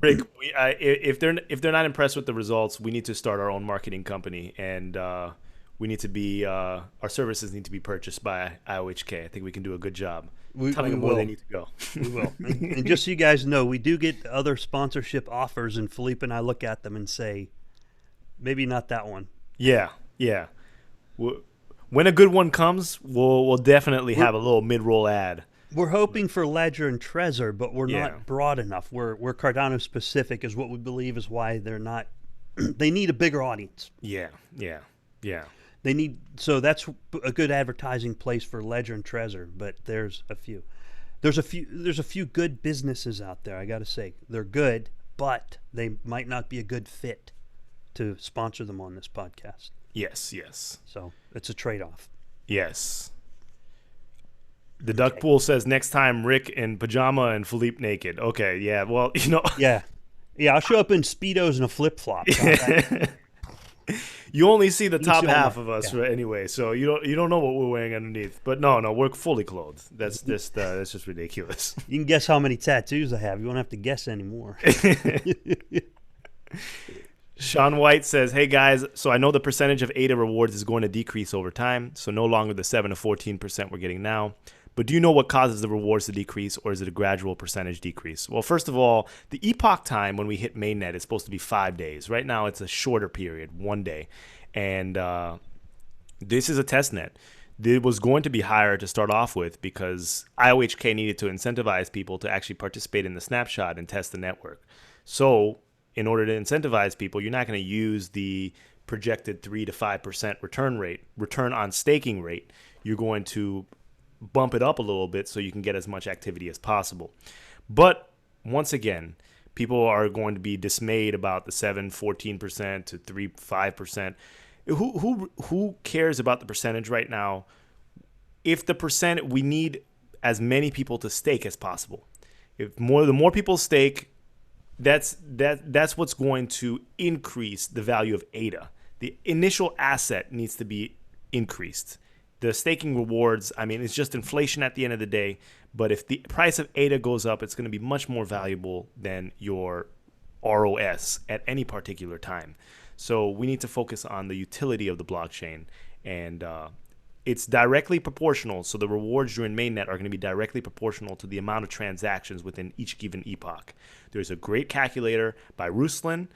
Rick, if they're not impressed with the results, we need to start our own marketing company, and we need to be our services need to be purchased by IOHK. I think we can do a good job telling them where they need to go. We will. And just so you guys know, we do get other sponsorship offers, and Philippe and I look at them and say, maybe not that one. Yeah. When a good one comes, we'll definitely have a little mid-roll ad. We're hoping for Ledger and Trezor, but we're not broad enough. We're Cardano specific is what we believe is why they're not. They need a bigger audience. Yeah. They need, so that's a good advertising place for Ledger and Trezor, but there's a few good businesses out there. I got to say they're good, but they might not be a good fit to sponsor them on this podcast. Yes. So it's a trade-off. Yes. The Duck Pool says next time Rick in pajama and Philippe naked. Okay, yeah. Well, Yeah. I'll show up in Speedos and a flip-flop. You only see the top half of us anyway, so you don't know what we're wearing underneath. But no, we're fully clothed. That's just ridiculous. You can guess how many tattoos I have. You won't have to guess anymore. Sean White says, hey guys, so I know the percentage of ADA rewards is going to decrease over time, so no longer the 7 to 14% we're getting now. But do you know what causes the rewards to decrease, or is it a gradual percentage decrease? Well, first of all, the epoch time when we hit mainnet is supposed to be 5 days. Right now, it's a shorter period, 1 day. And this is a test net. It was going to be higher to start off with because IOHK needed to incentivize people to actually participate in the snapshot and test the network. So in order to incentivize people, you're not going to use the projected 3 to 5% return on staking rate. You're going to bump it up a little bit so you can get as much activity as possible. But once again, people are going to be dismayed about the 14% to 5%. Who cares about the percentage right now? if the percent, we need as many people to stake as possible. The more people stake, that's what's going to increase the value of ADA. The initial asset needs to be increased. The staking rewards, I mean, it's just inflation at the end of the day. But if the price of ADA goes up, it's going to be much more valuable than your ROS at any particular time. So we need to focus on the utility of the blockchain, and it's directly proportional. So the rewards during mainnet are going to be directly proportional to the amount of transactions within each given epoch. There's a great calculator by Ruslan.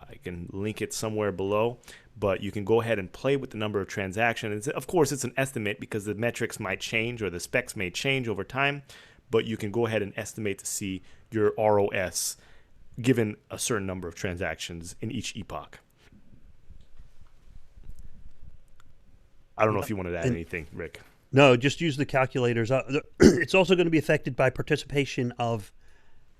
I can link it somewhere below, but you can go ahead and play with the number of transactions. Of course, it's an estimate because the metrics might change or the specs may change over time, but you can go ahead and estimate to see your ROS given a certain number of transactions in each epoch. I don't know if you wanted to add anything, Rick. No, just use the calculators. It's also going to be affected by participation of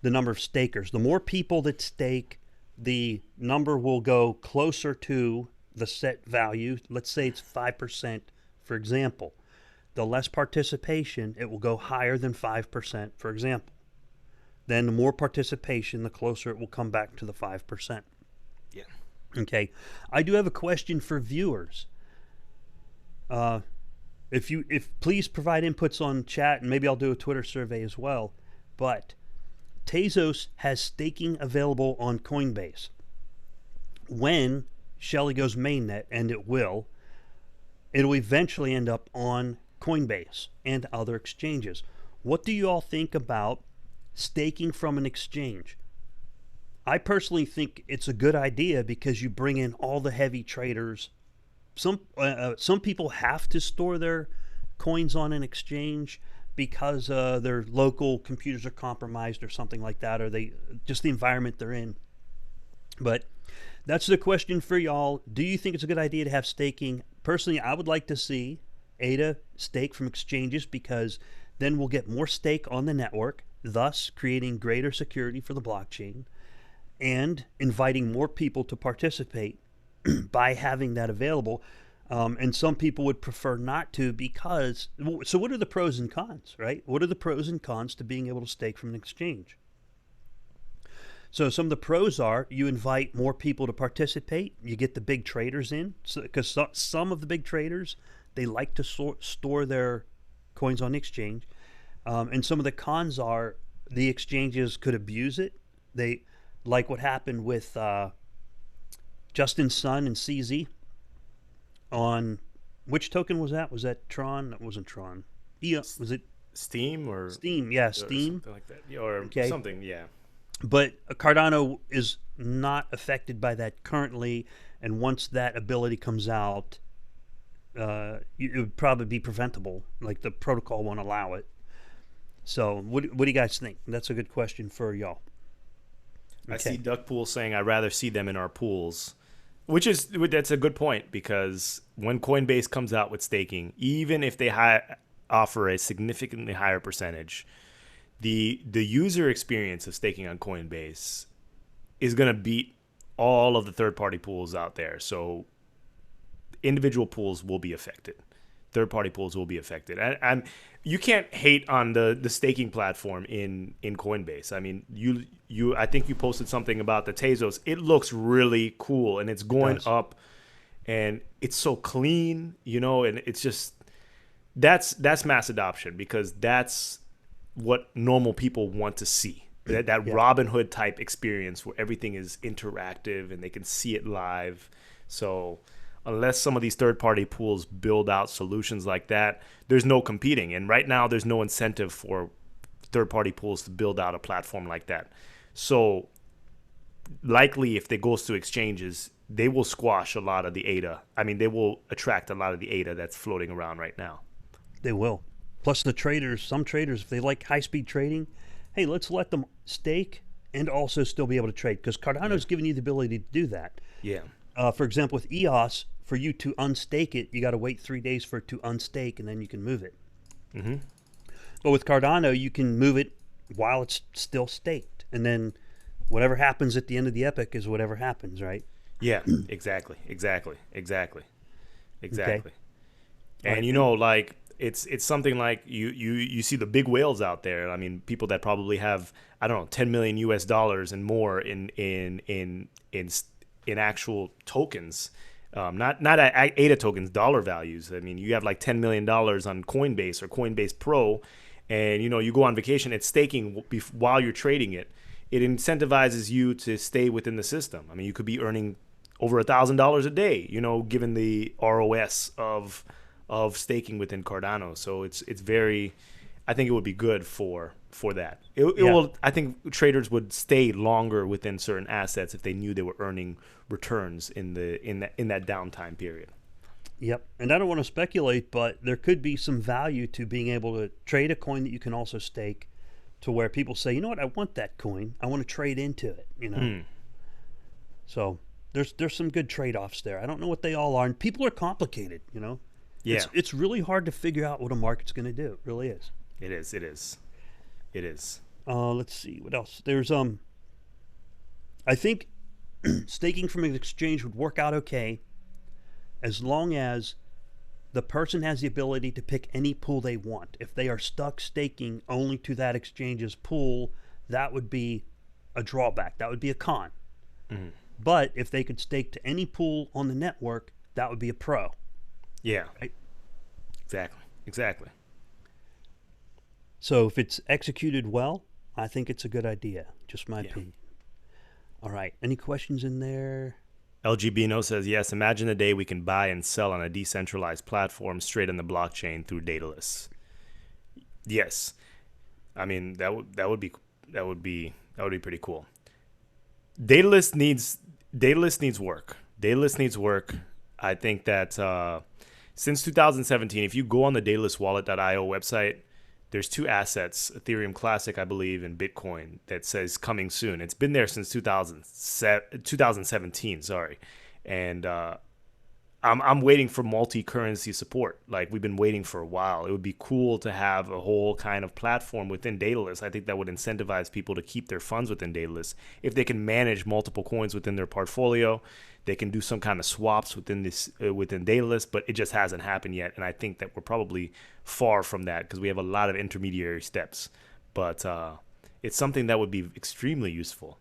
the number of stakers. The more people that stake, the number will go closer to the set value. Let's say it's 5%, for example. The less participation, it will go higher than 5%, for example. Then the more participation, the closer it will come back to the 5%. Yeah. Okay. I do have a question for viewers. If please provide inputs on chat, and maybe I'll do a Twitter survey as well. But Tezos has staking available on Coinbase. When Shelley goes mainnet, and it'll eventually end up on Coinbase and other exchanges. What do you all think about staking from an exchange? I personally think it's a good idea because you bring in all the heavy traders. Some people have to store their coins on an exchange because their local computers are compromised or something like that, or just the environment they're in. But that's the question for y'all. Do you think it's a good idea to have staking? Personally, I would like to see ADA stake from exchanges because then we'll get more stake on the network, thus creating greater security for the blockchain and inviting more people to participate by having that available. And some people would prefer not to because, so what are the pros and cons, right? What are the pros and cons to being able to stake from an exchange? So some of the pros are you invite more people to participate. You get the big traders in because some of the big traders, they like to store their coins on the exchange. And some of the cons are the exchanges could abuse it. They like what happened with Justin Sun and CZ on which token was that? Was that Tron? That wasn't Tron. Yeah, was it Steam or Steam? Yeah, Steam. Something like that. Or something, yeah. But Cardano is not affected by that currently, and once that ability comes out, it would probably be preventable. Like the protocol won't allow it. So, what do you guys think? That's a good question for y'all. Okay. I see Duckpool saying I'd rather see them in our pools, that's a good point because when Coinbase comes out with staking, even if they offer a significantly higher percentage, the user experience of staking on Coinbase is going to beat all of the third-party pools out there. So individual pools will be affected. Third-party pools will be affected. And you can't hate on the staking platform in Coinbase. I mean, I think you posted something about the Tezos. It looks really cool, and it's going up, and it's so clean, and it's just that's mass adoption because that's what normal people want to see. That Robin Hood type experience where everything is interactive and they can see it live. So unless some of these third-party pools build out solutions like that, there's no competing. And right now, there's no incentive for third-party pools to build out a platform like that. So likely, if it goes to exchanges, they will squash a lot of the ADA. I mean, they will attract a lot of the ADA that's floating around right now. They will. Plus the traders, some traders, if they like high-speed trading, hey, let's let them stake and also still be able to trade because Cardano's giving you the ability to do that. Yeah. For example, with EOS, for you to unstake it, you got to wait 3 days for it to unstake, and then you can move it. Mm-hmm. But with Cardano, you can move it while it's still staked, and then whatever happens at the end of the epoch is whatever happens, right? Yeah, exactly. Okay. And it's something like you see the big whales out there. I mean, people that probably have, I don't know, 10 million US dollars and more in actual tokens. Not ADA tokens, dollar values. I mean, you have like $10 million on Coinbase or Coinbase Pro, and you go on vacation. It's staking while you're trading it. It incentivizes you to stay within the system. I mean, you could be earning over $1,000 a day, given the ROS of staking within Cardano. So it's very, I think it would be good for that. It will. I think traders would stay longer within certain assets if they knew they were earning returns in that downtime period. Yep. And I don't want to speculate, but there could be some value to being able to trade a coin that you can also stake, to where people say, you know what, I want that coin. I want to trade into it, So there's some good trade-offs there. I don't know what they all are. And people are complicated, Yeah. It's really hard to figure out what a market's going to do. It really is. It is. Let's see. What else? There's, I think staking from an exchange would work out okay as long as the person has the ability to pick any pool they want. If they are stuck staking only to that exchange's pool, that would be a drawback. That would be a con. Mm-hmm. But if they could stake to any pool on the network, that would be a pro. Yeah. Right? Exactly. So if it's executed well, I think it's a good idea. Just my opinion. All right. Any questions in there? LGBino says, yes, imagine the day we can buy and sell on a decentralized platform straight on the blockchain through dataless. Yes. I mean, that would be pretty cool. Dataless needs work. Dataless needs work. I think that since 2017, if you go on the datalesswallet.io website, there's two assets, Ethereum Classic, I believe, and Bitcoin, that says coming soon. It's been there since 2017, sorry. And I'm waiting for multi-currency support. Like, we've been waiting for a while. It would be cool to have a whole kind of platform within Dataless. I think that would incentivize people to keep their funds within Dataless. If they can manage multiple coins within their portfolio, they can do some kind of swaps within Dataless, but it just hasn't happened yet. And I think that we're probably far from that because we have a lot of intermediary steps. But it's something that would be extremely useful.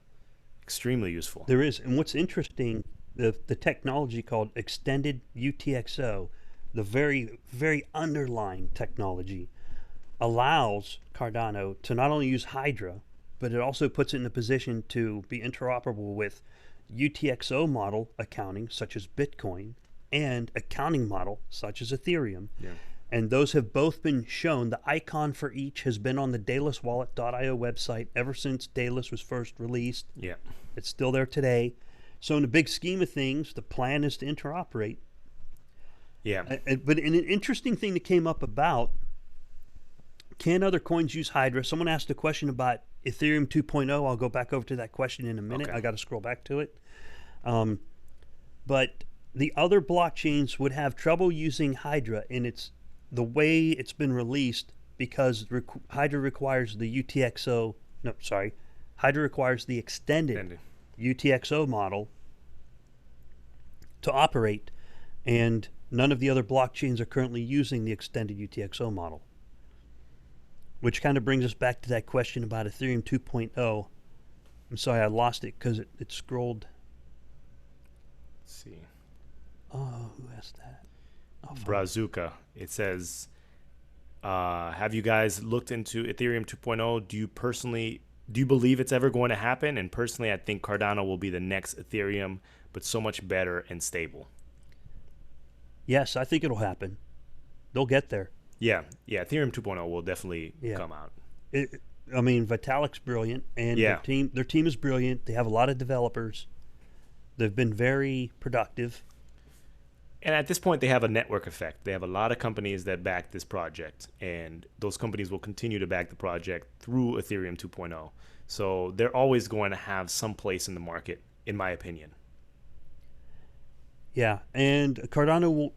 Extremely useful. There is. And what's interesting, the technology called extended UTXO, the very, very underlying technology, allows Cardano to not only use Hydra, but it also puts it in a position to be interoperable with UTXO model accounting, such as Bitcoin, and accounting model, such as Ethereum. Yeah. And those have both been shown. The icon for each has been on the datalesswallet.io website ever since Dataless was first released. Yeah. It's still there today. So in the big scheme of things, the plan is to interoperate. Yeah. But an interesting thing that came up about, can other coins use Hydra? Someone asked a question about Ethereum 2.0. I'll go back over to that question in a minute. Okay. I got to scroll back to it. But the other blockchains would have trouble using Hydra in the way it's been released, because Hydra requires the Hydra requires the extended UTXO model to operate, and none of the other blockchains are currently using the extended UTXO model. Which kind of brings us back to that question about Ethereum 2.0. I'm sorry, I lost it because it scrolled. Let's see. Oh, who asked that? Brazuca. It says, have you guys looked into Ethereum 2.0? Do you believe it's ever going to happen? And personally, I think Cardano will be the next Ethereum, but so much better and stable. Yes, I think it'll happen. They'll get there. Yeah. Ethereum 2.0 will definitely come out. Vitalik's brilliant, and their team is brilliant. They have a lot of developers. They've been very productive. And at this point, they have a network effect. They have a lot of companies that back this project, and those companies will continue to back the project through Ethereum 2.0. So they're always going to have some place in the market, in my opinion. Yeah, and Cardano will...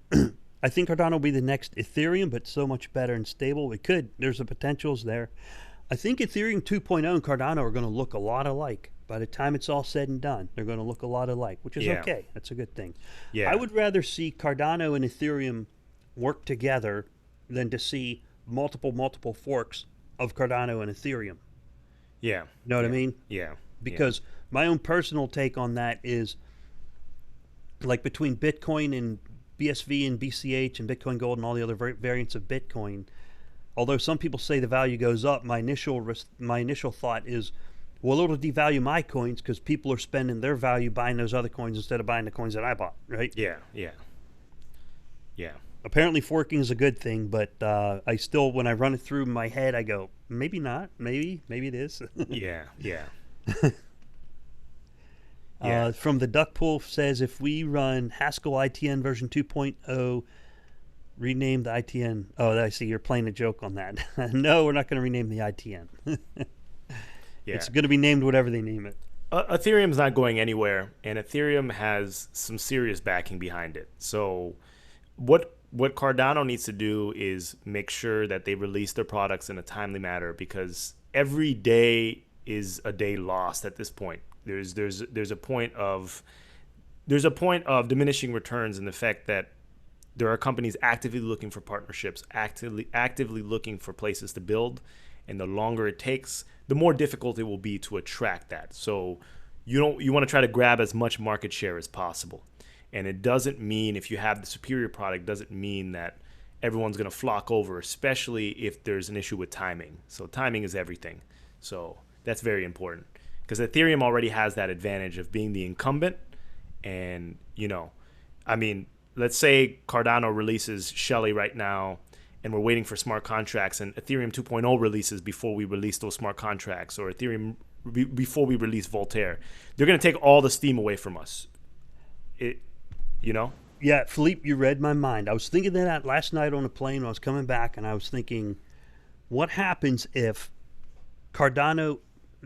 I think Cardano will be the next Ethereum, but so much better and stable. It could. There's the potentials there. I think Ethereum 2.0 and Cardano are going to look a lot alike. By the time it's all said and done, they're going to look a lot alike, which is okay. That's a good thing. Yeah. I would rather see Cardano and Ethereum work together than to see multiple forks of Cardano and Ethereum. Yeah. You know what I mean? Yeah. Because my own personal take on that is, like, between Bitcoin and BSV and BCH and Bitcoin Gold and all the other variants of Bitcoin, although some people say the value goes up, my initial thought is, well, it'll devalue my coins because people are spending their value buying those other coins instead of buying the coins that I bought, right? Yeah. Yeah. Yeah. Apparently forking is a good thing, but I still, when I run it through my head, I go, maybe not, maybe it is. Yeah. Yeah. From the Duck Pool says, if we run Haskell ITN version 2.0, rename the ITN. Oh, I see. You're playing a joke on that. No, we're not going to rename the ITN. Yeah. It's going to be named whatever they name it. Ethereum's not going anywhere, and Ethereum has some serious backing behind it. So what Cardano needs to do is make sure that they release their products in a timely manner, because every day is a day lost at this point. There's a point of diminishing returns in the fact that there are companies actively looking for partnerships, actively looking for places to build, and the longer it takes, the more difficult it will be to attract that. So you want to try to grab as much market share as possible. And it doesn't mean, if you have the superior product, doesn't mean that everyone's going to flock over, especially if there's an issue with timing. So timing is everything. So that's very important, because Ethereum already has that advantage of being the incumbent. And, let's say Cardano releases Shelly right now, and we're waiting for smart contracts, and Ethereum 2.0 releases before we release those smart contracts, or Ethereum before we release Voltaire. They're going to take all the steam away from us. Yeah, Philippe, you read my mind. I was thinking that last night on a plane when I was coming back, and I was thinking, what happens if Cardano,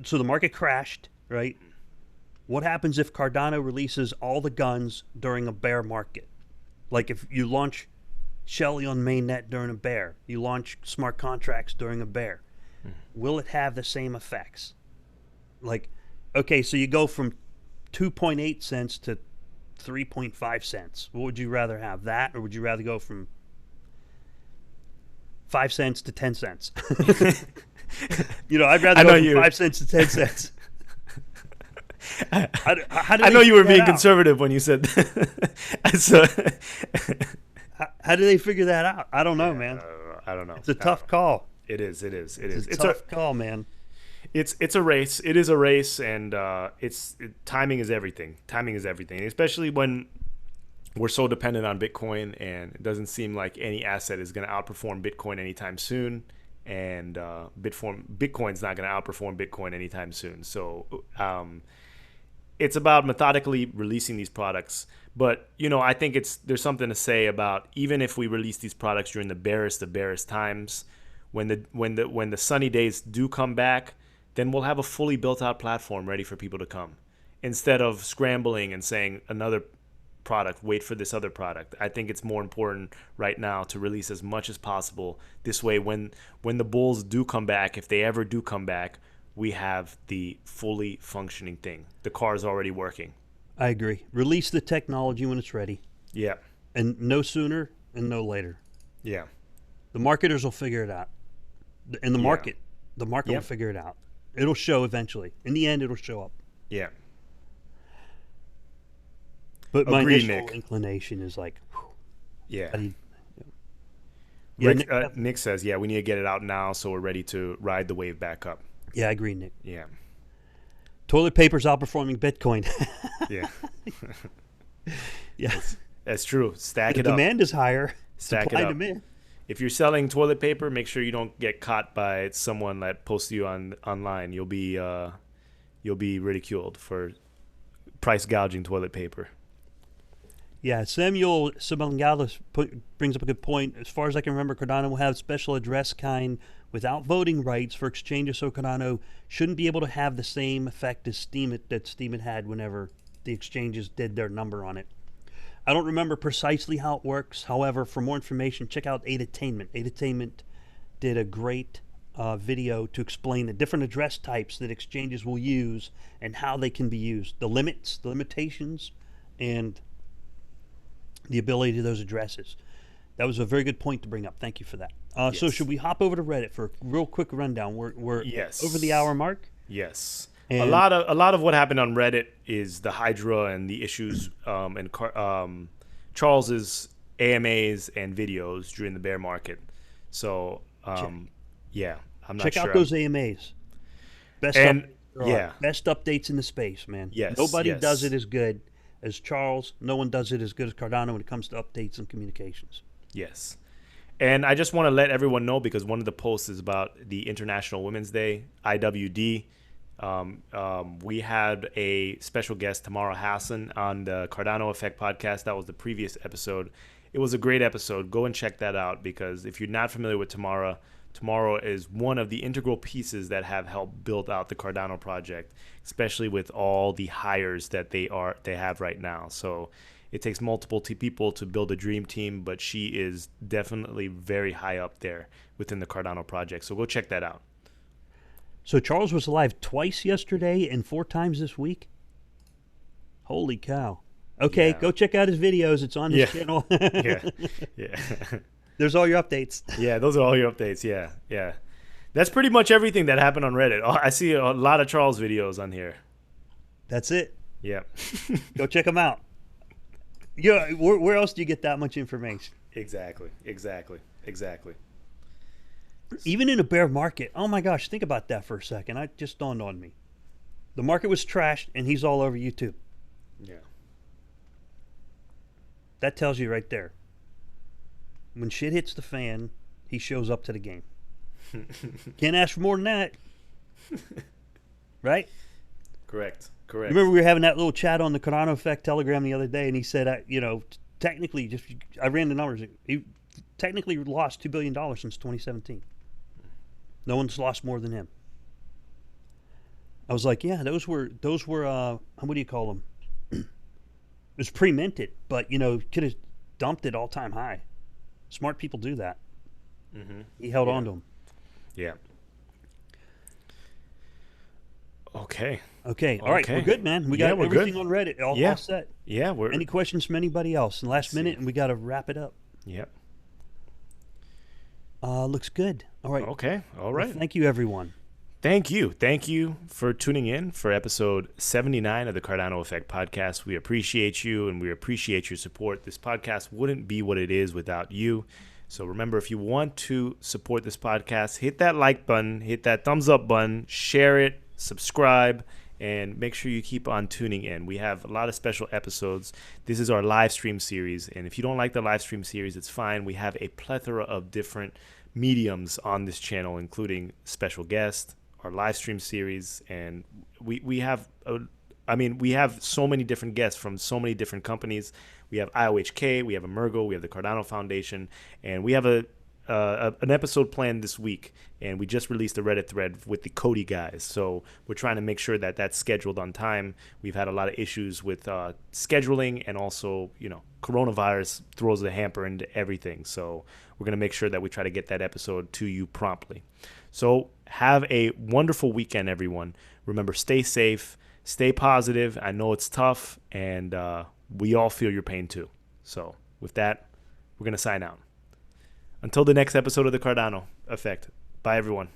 so the market crashed, right? What happens if Cardano releases all the guns during a bear market? Like, if you launch Shelly on mainnet during a bear, you launch smart contracts during a bear, will it have the same effects? Like, okay, so you go from 2.8 cents to 3.5 cents. What would you rather have, that, or would you rather go from 5 cents to 10 cents? I'd rather go from 5 cents to 10 cents. I know you were being conservative when you said that. How do they figure that out? I don't know, man. I don't know. It's a tough call. It is. It's a tough call, man. It's a race. It is a race, and timing is everything. Especially when we're so dependent on Bitcoin, and it doesn't seem like any asset is going to outperform Bitcoin anytime soon. And Bitcoin's not going to outperform Bitcoin anytime soon. So it's about methodically releasing these products. But I think there's something to say about, even if we release these products during the barest of barest times, when the sunny days do come back, then we'll have a fully built out platform ready for people to come, instead of scrambling and saying another product, wait for this other product. I think it's more important right now to release as much as possible. This way, when the bulls do come back, if they ever do come back, we have the fully functioning thing. The car is already working. I agree. Release the technology when it's ready. Yeah. And no sooner and no later. Yeah. The marketers will figure it out. And the market will figure it out. It'll show eventually. In the end, it'll show up. Yeah. But my initial inclination is like, yeah. Yeah, Nick says, we need to get it out now so we're ready to ride the wave back up. Yeah, I agree, Nick. Yeah. Toilet paper's outperforming Bitcoin. Yeah. Yeah. That's true. Stack it up. up. Demand is higher. Stack it up. Demand. If you're selling toilet paper, make sure you don't get caught by someone that posts you online. You'll be ridiculed for price gouging toilet paper. Yeah, Samuel Sabalangalis brings up a good point. As far as I can remember, Cardano will have special address kind without voting rights for exchanges, so Cardano shouldn't be able to have the same effect as Steemit had whenever the exchanges did their number on it. I don't remember precisely how it works. However, for more information, check out Aidatainment. Aidatainment did a great video to explain the different address types that exchanges will use and how they can be used, the limits, the limitations, and the ability to those addresses. That was a very good point to bring up. Thank you for that. So Yes. should we hop over to Reddit for a real quick rundown? We're Yes. over the hour mark. Yes. And a lot of what happened on Reddit is the Hydra and the issues Charles's AMAs and videos during the bear market. So yeah, I'm not check sure. out those AMAs. Best And updates there are. yeah. Best updates in the space, man. Yes, Nobody yes. does it as good as Charles. No one does it as good as Cardano when it comes to updates and communications. Yes. And I just want to let everyone know, because one of the posts is about the International Women's Day, IWD. We had a special guest, Tamara Hassan, on the Cardano Effect podcast. That was the previous episode. It was a great episode. Go and check that out, because if you're not familiar with Tamara is one of the integral pieces that have helped build out the Cardano project, especially with all the hires that they have right now. So it takes multiple people to build a dream team, but she is definitely very high up there within the Cardano project. So go check that out. So Charles was live twice yesterday and 4 times this week. Holy cow. Okay, Yeah. go check out his videos. It's on his channel. Yeah. Yeah. There's all your updates. Yeah, those are all your updates. Yeah, yeah. That's pretty much everything that happened on Reddit. I see a lot of Charles videos on here. That's it. Yeah. Go check them out. Yeah, where else do you get that much information? Exactly. Even in a bear market. Oh my gosh, think about that for a second. It just dawned on me. The market was trashed, and he's all over YouTube. Yeah. That tells you right there. When shit hits the fan, he shows up to the game. Can't ask for more than that. Right? Correct. Remember we were having that little chat on the Cardano Effect Telegram the other day, and he said, technically, I ran the numbers. He technically lost $2 billion since 2017. No one's lost more than him. I was like, yeah, those were what do you call them? It was pre-minted, but could have dumped it all-time high. Smart people do that. Mm-hmm. He held on to them. Yeah. Okay. All right, we're good, man. We got everything on Reddit all set. Yeah, Any questions from anybody else? In the last minute, and we got to wrap it up. Yep. Looks good. All right. Okay. All right. Well, thank you, everyone. Thank you for tuning in for episode 79 of the Cardano Effect podcast. We appreciate you, and we appreciate your support. This podcast wouldn't be what it is without you. So remember, if you want to support this podcast, hit that like button, hit that thumbs up button, share it, subscribe, and make sure you keep on tuning in. We have a lot of special episodes. This is our live stream series, and if you don't like the live stream series, it's fine. We have a plethora of different mediums on this channel, including special guests, our live stream series, and we have so many different guests from so many different companies. We have IOHK, we have Emergo, we have the Cardano Foundation, and we have an episode planned this week, and we just released a Reddit thread with the Cody guys. So we're trying to make sure that that's scheduled on time. We've had a lot of issues with scheduling, and also, coronavirus throws a hamper into everything. So we're going to make sure that we try to get that episode to you promptly. So have a wonderful weekend, everyone. Remember, stay safe, stay positive. I know it's tough, and we all feel your pain too. So with that, we're going to sign out. Until the next episode of the Cardano Effect. Bye, everyone.